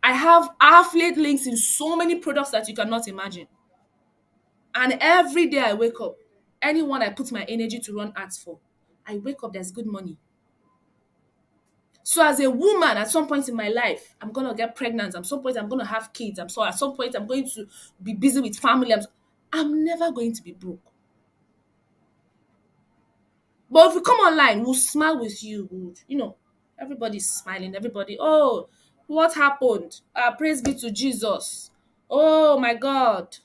I have affiliate links in so many products that you cannot imagine. And every day I wake up, anyone I put my energy to run ads for, I wake up, there's good money. So as a woman, at some point in my life, I'm gonna get pregnant. At some point, I'm gonna have kids. At some point, I'm going to be busy with family. I'm never going to be broke. But if we come online, we'll smile with you. Everybody's smiling. Everybody, oh, what happened? Praise be to Jesus. Oh my God.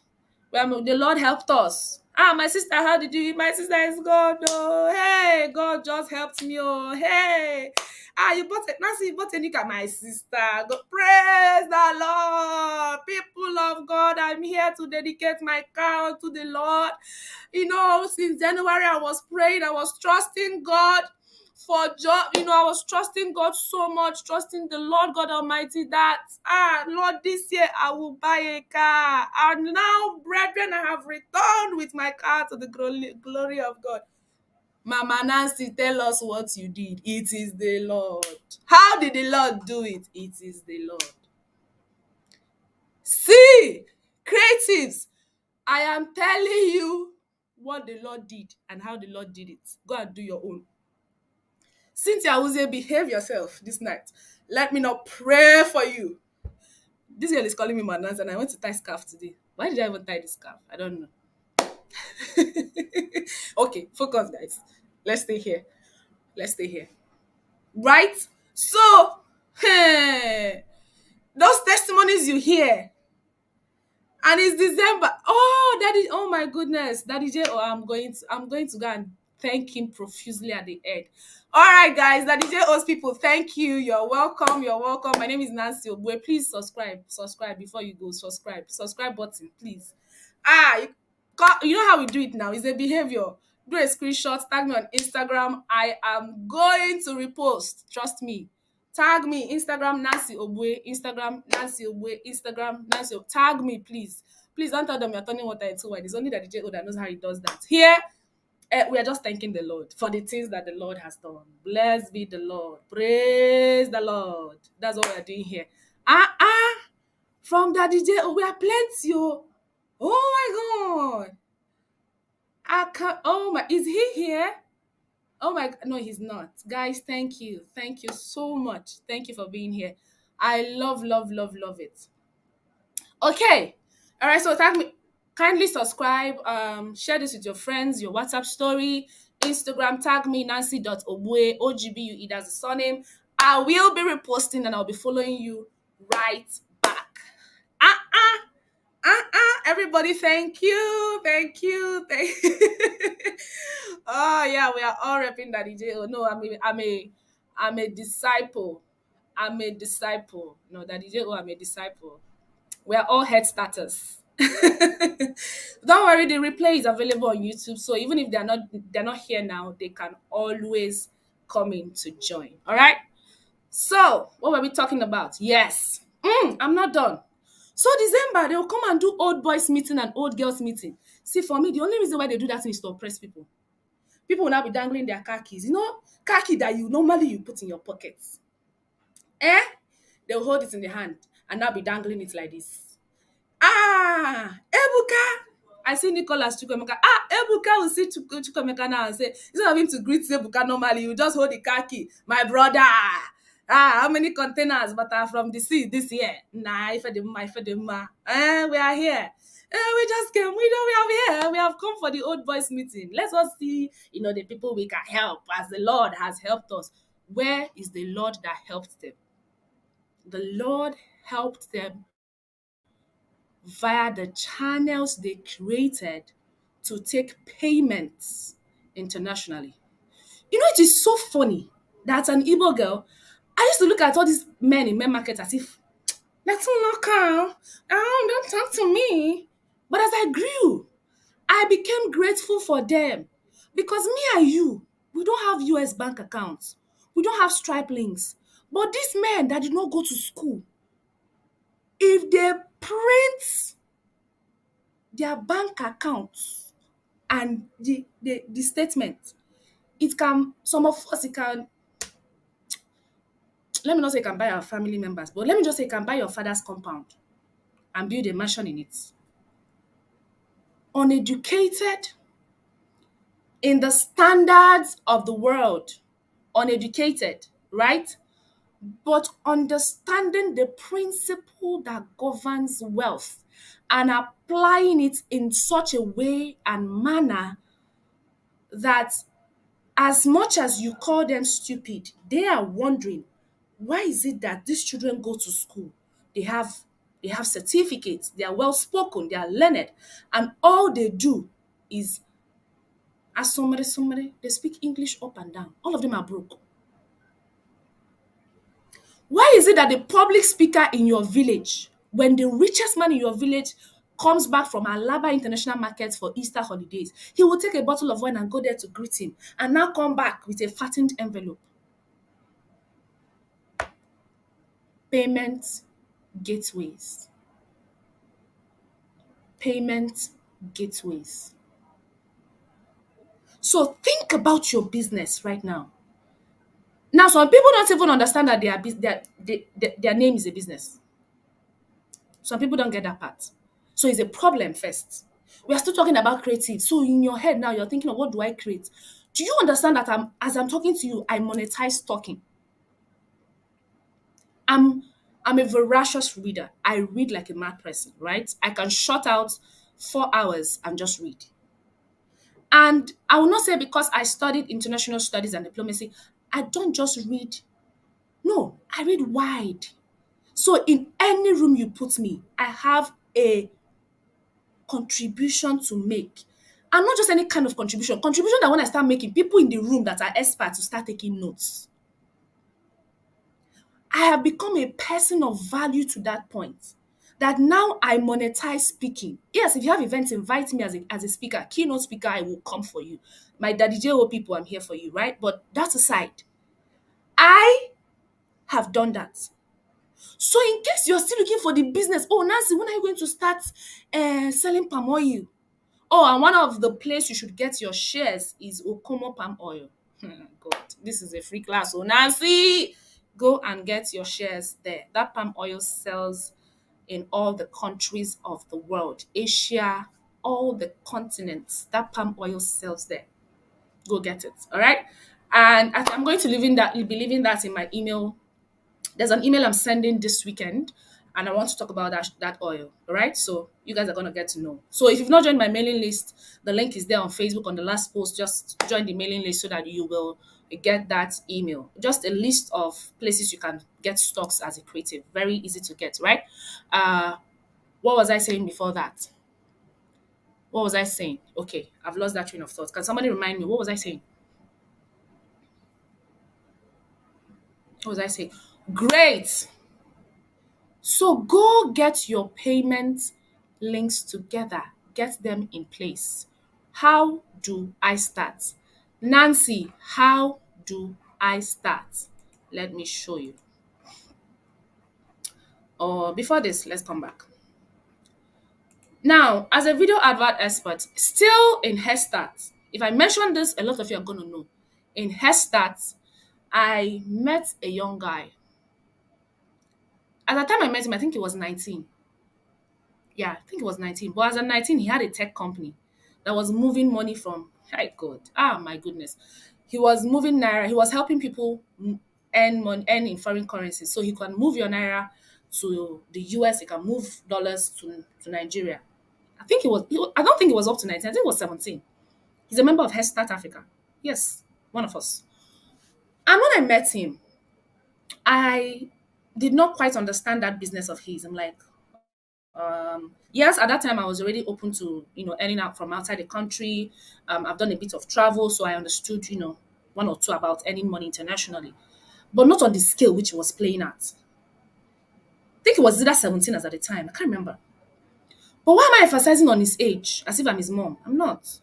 Well, the Lord helped us. My sister, how did you? My sister is God. Oh, hey, God just helped me. Oh, hey. Nancy, you bought a nick at my sister. God, praise the Lord. People of God, I'm here to dedicate my car to the Lord. Since January, I was praying, I was trusting God for job. I was trusting God so much, trusting the Lord God Almighty that, Lord, this year I will buy a car. And now, brethren, I have returned with my car to the glory of God. Mama Nancy, tell us what you did. It is the Lord. How did the Lord do it? It is the Lord. See, creatives, I am telling you what the Lord did and how the Lord did it. Go and do your own. Cynthia Uze, behave yourself this night. Let me not pray for you. This girl is calling me Manas and I went to tie scarf today. Why did I even tie the scarf? I don't know. Okay, focus, guys. Let's stay here. Let's stay here. Right? So, those testimonies you hear, and it's December. Oh, daddy, oh my goodness. Daddy J, oh, I'm going to go and thank him profusely at the end. All right, guys, Daddy J owes people. Thank you. You're welcome. You're welcome. My name is Nancy Obue. Please subscribe. Subscribe before you go. Subscribe. Subscribe button, please. You know how we do it now. It's a behavior. Do a screenshot, tag me on Instagram. I am going to repost. Trust me. Tag me, Instagram Nancy Obue, Instagram Nancy Obue, Instagram Nancy Obue. Tag me, please. Please don't tell them you're turning water into wine. It's only that DJ O that knows how he does that. Here, we are just thanking the Lord for the things that the Lord has done. Blessed be the Lord. Praise the Lord. That's what we are doing here. From that DJ O, we are plenty. Oh my God. I can't. Oh my, is he here? Oh my, no, he's not. Guys, thank you. Thank you so much. Thank you for being here. I love, love, love, love it. Okay. All right, so thank me. Kindly subscribe. Share this with your friends, your WhatsApp story, Instagram, tag me, Nancy.obue, OGBUE, that's the surname. I will be reposting and I'll be following you right back. Everybody, thank you, thank you. Oh yeah, we are all repping Daddy J. Oh no, I'm a disciple. I'm a disciple. No, Daddy J. Oh, I'm a disciple. We are all head starters. Don't worry, the replay is available on YouTube. So even if they're not here now, they can always come in to join. All right. So what were we talking about? Yes. I'm not done. So December, they will come and do old boys meeting and old girls meeting. See, for me, the only reason why they do that is to oppress people. People will now be dangling their car keys. You know, car key that you put in your pockets. Eh? They'll hold it in the hand and now be dangling it like this. Ebuka. I see Nicholas Chukwemeka. Ebuka will see Chukwemeka now and say, instead of him to greet Ebuka normally, you just hold the car key. My brother. How many containers but are from the sea this year? Nah, Ifedema. We are here. We just came. We are here. We have come for the old boys meeting. Let's all see, the people we can help as the Lord has helped us. Where is the Lord that helped them? The Lord helped them via the channels they created to take payments internationally. It is so funny that an Igbo girl, I used to look at all these men in men market as if, let's not come. Oh, don't talk to me. But as I grew, I became grateful for them because me and you, we don't have US bank accounts. We don't have Stripe links. But these men that did not go to school, if they print their bank accounts and the statement, it can, some of us, it can, let me not say it can buy our family members, but let me just say it can buy your father's compound and build a mansion in it. Uneducated in the standards of the world, uneducated, right? But understanding the principle that governs wealth and applying it in such a way and manner that as much as you call them stupid, they are wondering, why is it that these children go to school? They have certificates, they are well spoken, they are learned, and all they do is as somebody, they speak English up and down. All of them are broke. Why is it that the public speaker in your village, when the richest man in your village comes back from Alaba International Market for Easter holidays, he will take a bottle of wine and go there to greet him and now come back with a fattened envelope? Payment gateways. Payment gateways. So think about your business right now. Now, some people don't even understand that their name is a business. Some people don't get that part. So it's a problem first. We are still talking about creative. So in your head now, you're thinking of what do I create? Do you understand that as I'm talking to you, I monetize talking? I'm I'm a voracious reader. I read like a mad person, right? I can shut out 4 hours and just read. And I will not say because I studied international studies and diplomacy, I don't just read. No, I read wide. So in any room you put me, I have a contribution to make. And not just any kind of contribution. Contribution that when I start making, people in the room that are experts to start taking notes. I have become a person of value to that point. That now I monetize speaking. Yes, if you have events, invite me as a speaker, keynote speaker, I will come for you. My Daddy JO people, I'm here for you, right? But that aside, I have done that. So in case you're still looking for the business, oh Nancy, when are you going to start selling palm oil? Oh, and one of the place you should get your shares is Okomo Palm Oil. God, this is a free class. So Nancy, go and get your shares there. That palm oil sells in all the countries of the world, Asia, all the continents. That palm oil sells there. Go get it. All right. And I'm going to be leaving that in my email. There's an email I'm sending this weekend, and I want to talk about that oil. All right. So you guys are gonna get to know. So if you've not joined my mailing list, the link is there on Facebook on the last post. Just join the mailing list so that you will get that email. Just a list of places you can get stocks as a creative. Very easy to get, right? Uh what was I saying before that? What was I saying? Okay, I've lost that train of thought. Can somebody remind me? What was I saying? What was I saying? Great. So go get your payment links together, get them in place. How do I start? Nancy, how do I start? Let me show you. Or before this, let's come back. Now, as a video advert expert, still in Hairstart, if I mention this, a lot of you are going to know. In Hairstart, I met a young guy. At the time I met him, I think he was 19. Yeah, I think he was 19. But as a 19, he had a tech company that was moving money from, hi God, my goodness. He was moving Naira. He was helping people earn money, earn in foreign currencies. So he can move your Naira to the US, he can move dollars to Nigeria. I don't think it was up to 19. I think it was 17. He's a member of Head Start Africa. Yes, one of us. And when I met him, I did not quite understand that business of his. I'm like, yes, at that time I was already open to, earning out from outside the country. I've done a bit of travel, so I understood, one or two about earning money internationally, but not on the scale which he was playing at. I think it was either 17 as at the time. I can't remember. But why am I emphasizing on his age as if I'm his mom? I'm not.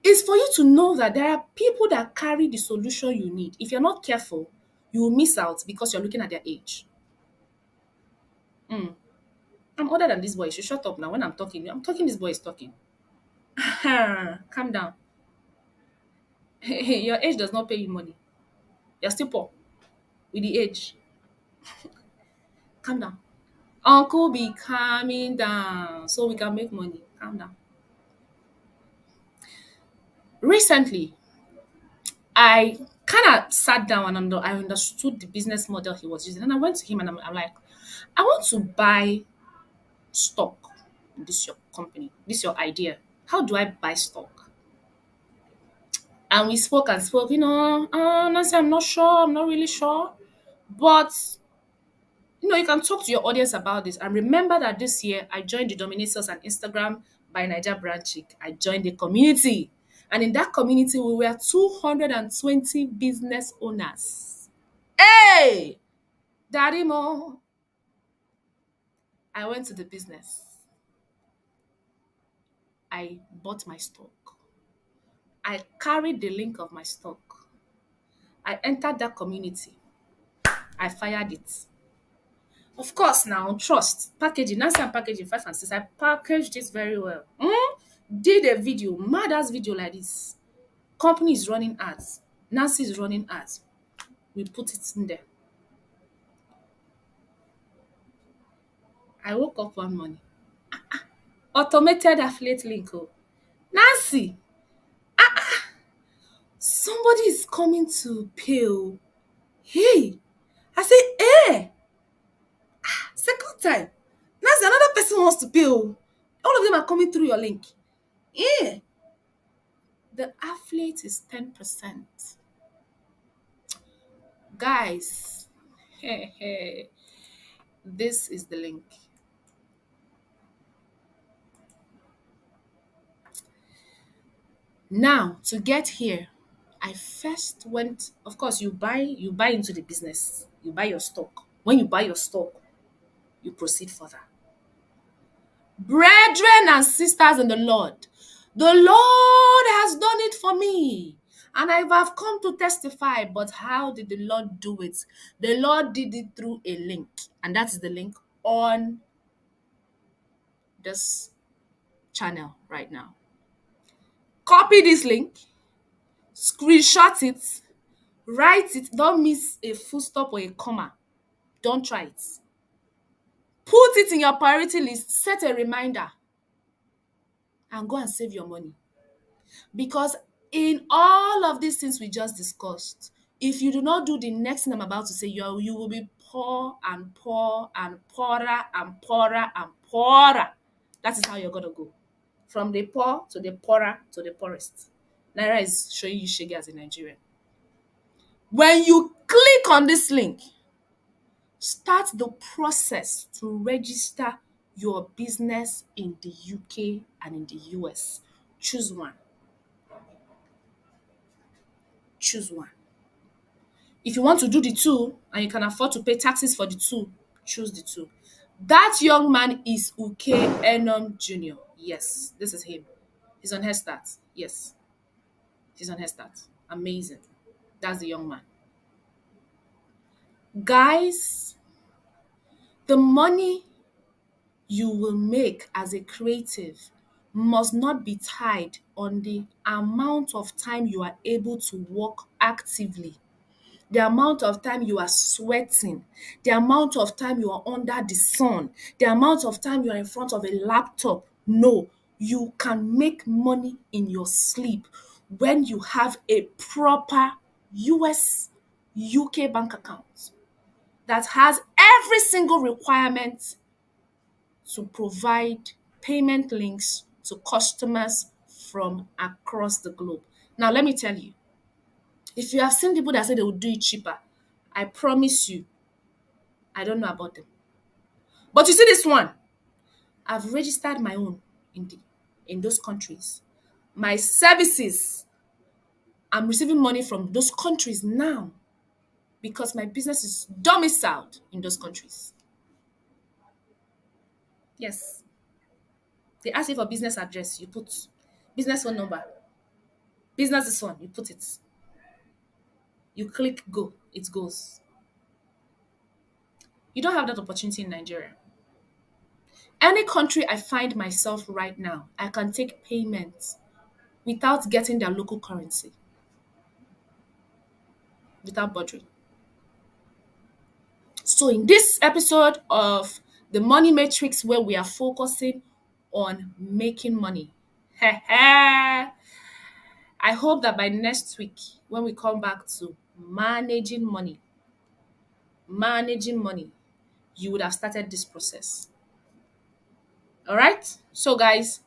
It's for you to know that there are people that carry the solution you need. If you're not careful, you will miss out because you're looking at their age. Mm. I'm older than this boy. You should shut up now. When I'm talking, this boy is talking. Calm down. Your age does not pay you money. You're still poor with the age. Calm down. Uncle be calming down so we can make money. Calm down. Recently, I kind of sat down and I understood the business model he was using. And I went to him and I'm like, I want to buy stock in this your company, this your idea. How do I buy stock? And we spoke and spoke, honestly, I'm not sure, I'm not really sure. But you can talk to your audience about this. And remember that this year I joined the Dominators and Instagram by Niger Branch. I joined the community. And in that community, we were 220 business owners. Hey! Daddy Mo. I went to the business. I bought my stock. I carried the link of my stock. I entered that community. I fired it. Of course, now trust packaging. Nancy and packaging 5 and 6. I packaged this very well. Did a video, mad ass video like this. Company is running ads. Nancy is running ads. We put it in there. I woke up one morning. Automated affiliate link. Oh. Nancy, somebody is coming to pay. Oh. Hey, I say, eh, second time. Nancy, another person wants to pay. Oh. All of them are coming through your link. Eh, the affiliate is 10%. Guys, this is the link. Now, to get here, I first went, of course, you buy into the business. You buy your stock. When you buy your stock, you proceed further. Brethren and sisters in the Lord, the Lord has done it for me. And I have come to testify, but how did the Lord do it? The Lord did it through a link, and that is the link on this channel right now. Copy this link, screenshot it, write it, don't miss a full stop or a comma. Don't try it. Put it in your priority list, set a reminder, and go and save your money. Because in all of these things we just discussed, if you do not do the next thing I'm about to say, you will be poor and poor and poorer and poorer and poorer. That is how you're going to go. From the poor to the poorer to the poorest. Naira is showing you shege as a Nigerian. When you click on this link, start the process to register your business in the UK and in the US. Choose one. Choose one. If you want to do the two and you can afford to pay taxes for the two, choose the two. That young man is Uke Enom Jr. Yes, this is him. He's on Head Start. Yes, he's on Head Start. Amazing. That's the young man. Guys, the money you will make as a creative must not be tied on the amount of time you are able to work actively, the amount of time you are sweating, the amount of time you are under the sun, the amount of time you are in front of a laptop. No, you can make money in your sleep when you have a proper US, UK bank account that has every single requirement to provide payment links to customers from across the globe. Now, let me tell you, if you have seen people that say they will do it cheaper, I promise you, I don't know about them. But you see this one, I've registered my own in those countries. My services, I'm receiving money from those countries now because my business is domiciled in those countries. Yes. They ask you for business address, you put business phone number. Business this one, you put it. You click go, it goes. You don't have that opportunity in Nigeria. Any country I find myself right now, I can take payments without getting their local currency, without budgeting. So, in this episode of the Money Matrix, where we are focusing on making money, I hope that by next week, when we come back to managing money, you would have started this process. All right. So, guys,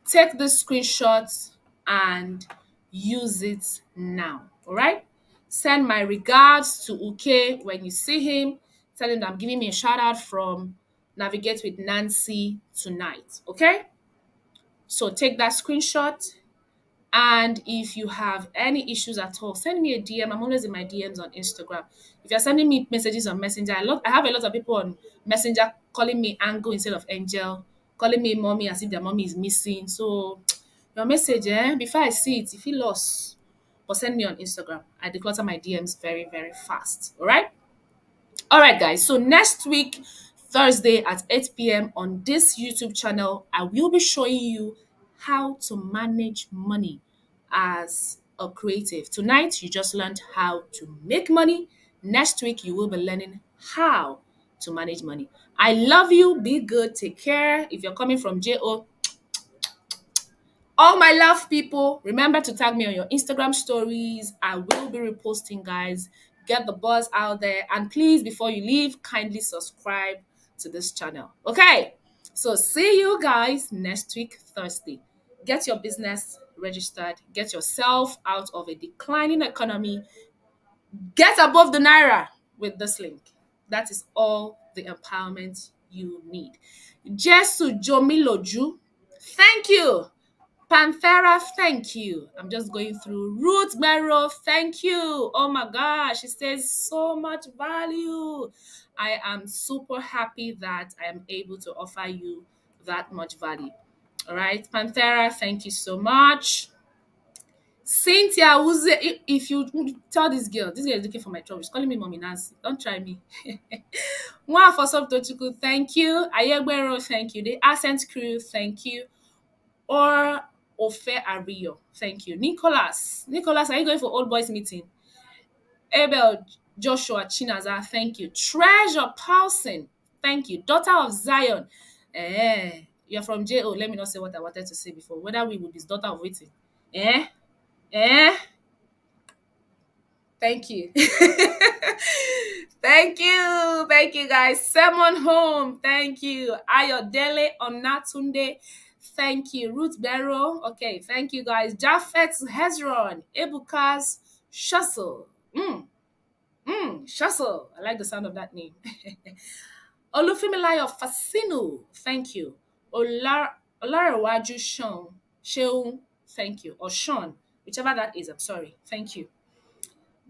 take this screenshot and use it now. All right. Send my regards to Uke when you see him. Tell him that I'm giving me a shout out from Navigate with Nancy tonight. Okay. So take that screenshot. And if you have any issues at all, send me a DM. I'm always in my DMs on Instagram. If you're sending me messages on Messenger, I have a lot of people on Messenger calling me Angle instead of Angel, calling me mommy as if their mommy is missing. So your message, before I see it, if you lost, but send me on Instagram. I declutter my DMs very, very fast. All right? All right, guys. So next week, Thursday at 8 p.m. on this YouTube channel, I will be showing you how to manage money as a creative. Tonight, you just learned how to make money. Next week, you will be learning how to manage money. I love you. Be good. Take care. If you're coming from JO, All my love people, remember to tag me on your Instagram stories. I will be reposting, guys. Get the buzz out there. And please, before you leave, kindly subscribe to this channel. Okay? So, see you guys next week, Thursday. Get your business registered. Get yourself out of a declining economy. Get above the naira with this link. That is all the empowerment you need. Jesu Jomiloju, thank you. Panthera, thank you. I'm just going through. Ruth Merrow, thank you. Oh my gosh, it says so much value. I am super happy that I am able to offer you that much value. All right, Panthera, thank you so much. Cynthia, if you tell this girl is looking for my trouble. She's calling me Mommy Nancy. Don't try me. One for Tochuku, thank you. Ayegbero, thank you. The Accent Crew, thank you. Or Ofe Ario. Thank you. Nicholas, are you going for old boys meeting? Abel Joshua Chinaza, thank you. Treasure Paulson, thank you. Daughter of Zion. You're from JO. Let me not say what I wanted to say before. Whether we would be daughter of waiting. Eh? Eh? Thank you. Thank you. Thank you, guys. Sermon Home. Thank you. Ayodele Onatunde. Thank you. Ruth Barrow. Okay. Thank you, guys. Japheth Hezron. Ebukas Shussle. Shussle. I like the sound of that name. Olufemilayo Fasinu. Thank you. Olarewaju Sean. Sheung. Thank you. Or Sean. Whichever that is. I'm sorry. Thank you.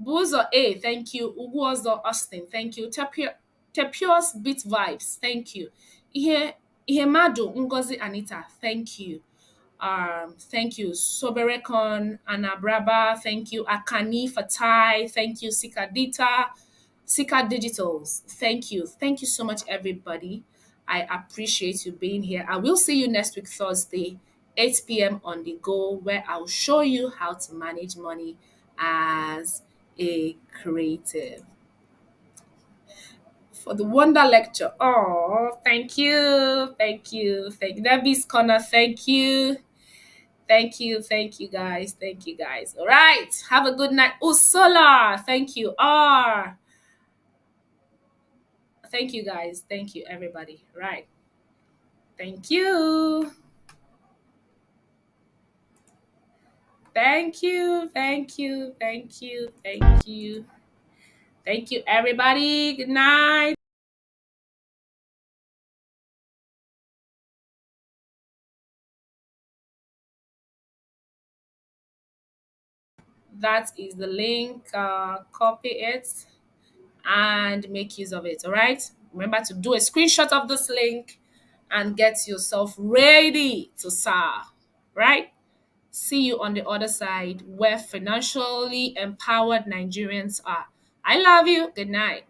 Buzo A, thank you. Uguozo Austin, thank you. Tepios Beat Vibes, thank you. Ihemadu Ngozi Anita, thank you. Thank you. Soberekon Anabraba, thank you. Akani Fatai, thank you. Sikadita, Sika Digitals, thank you. Thank you so much, everybody. I appreciate you being here. I will see you next week, Thursday, 8 p.m. on the go, where I'll show you how to manage money as a creative. For the Wonder Lecture. Oh, thank you. Thank you. Thank you. Debbie's Corner, thank you. Thank you. Thank you, guys. Thank you, guys. All right. Have a good night. Ursula, thank you. R. Thank you, guys. Thank you, everybody. Right. Thank you. Thank you. Thank you. Thank you. Thank you. Thank you, everybody. Good night. That is the link. Copy it and make use of it. All right. Remember to do a screenshot of this link and get yourself ready to serve. Right. See you on the other side where financially empowered Nigerians are. I love you. Good night.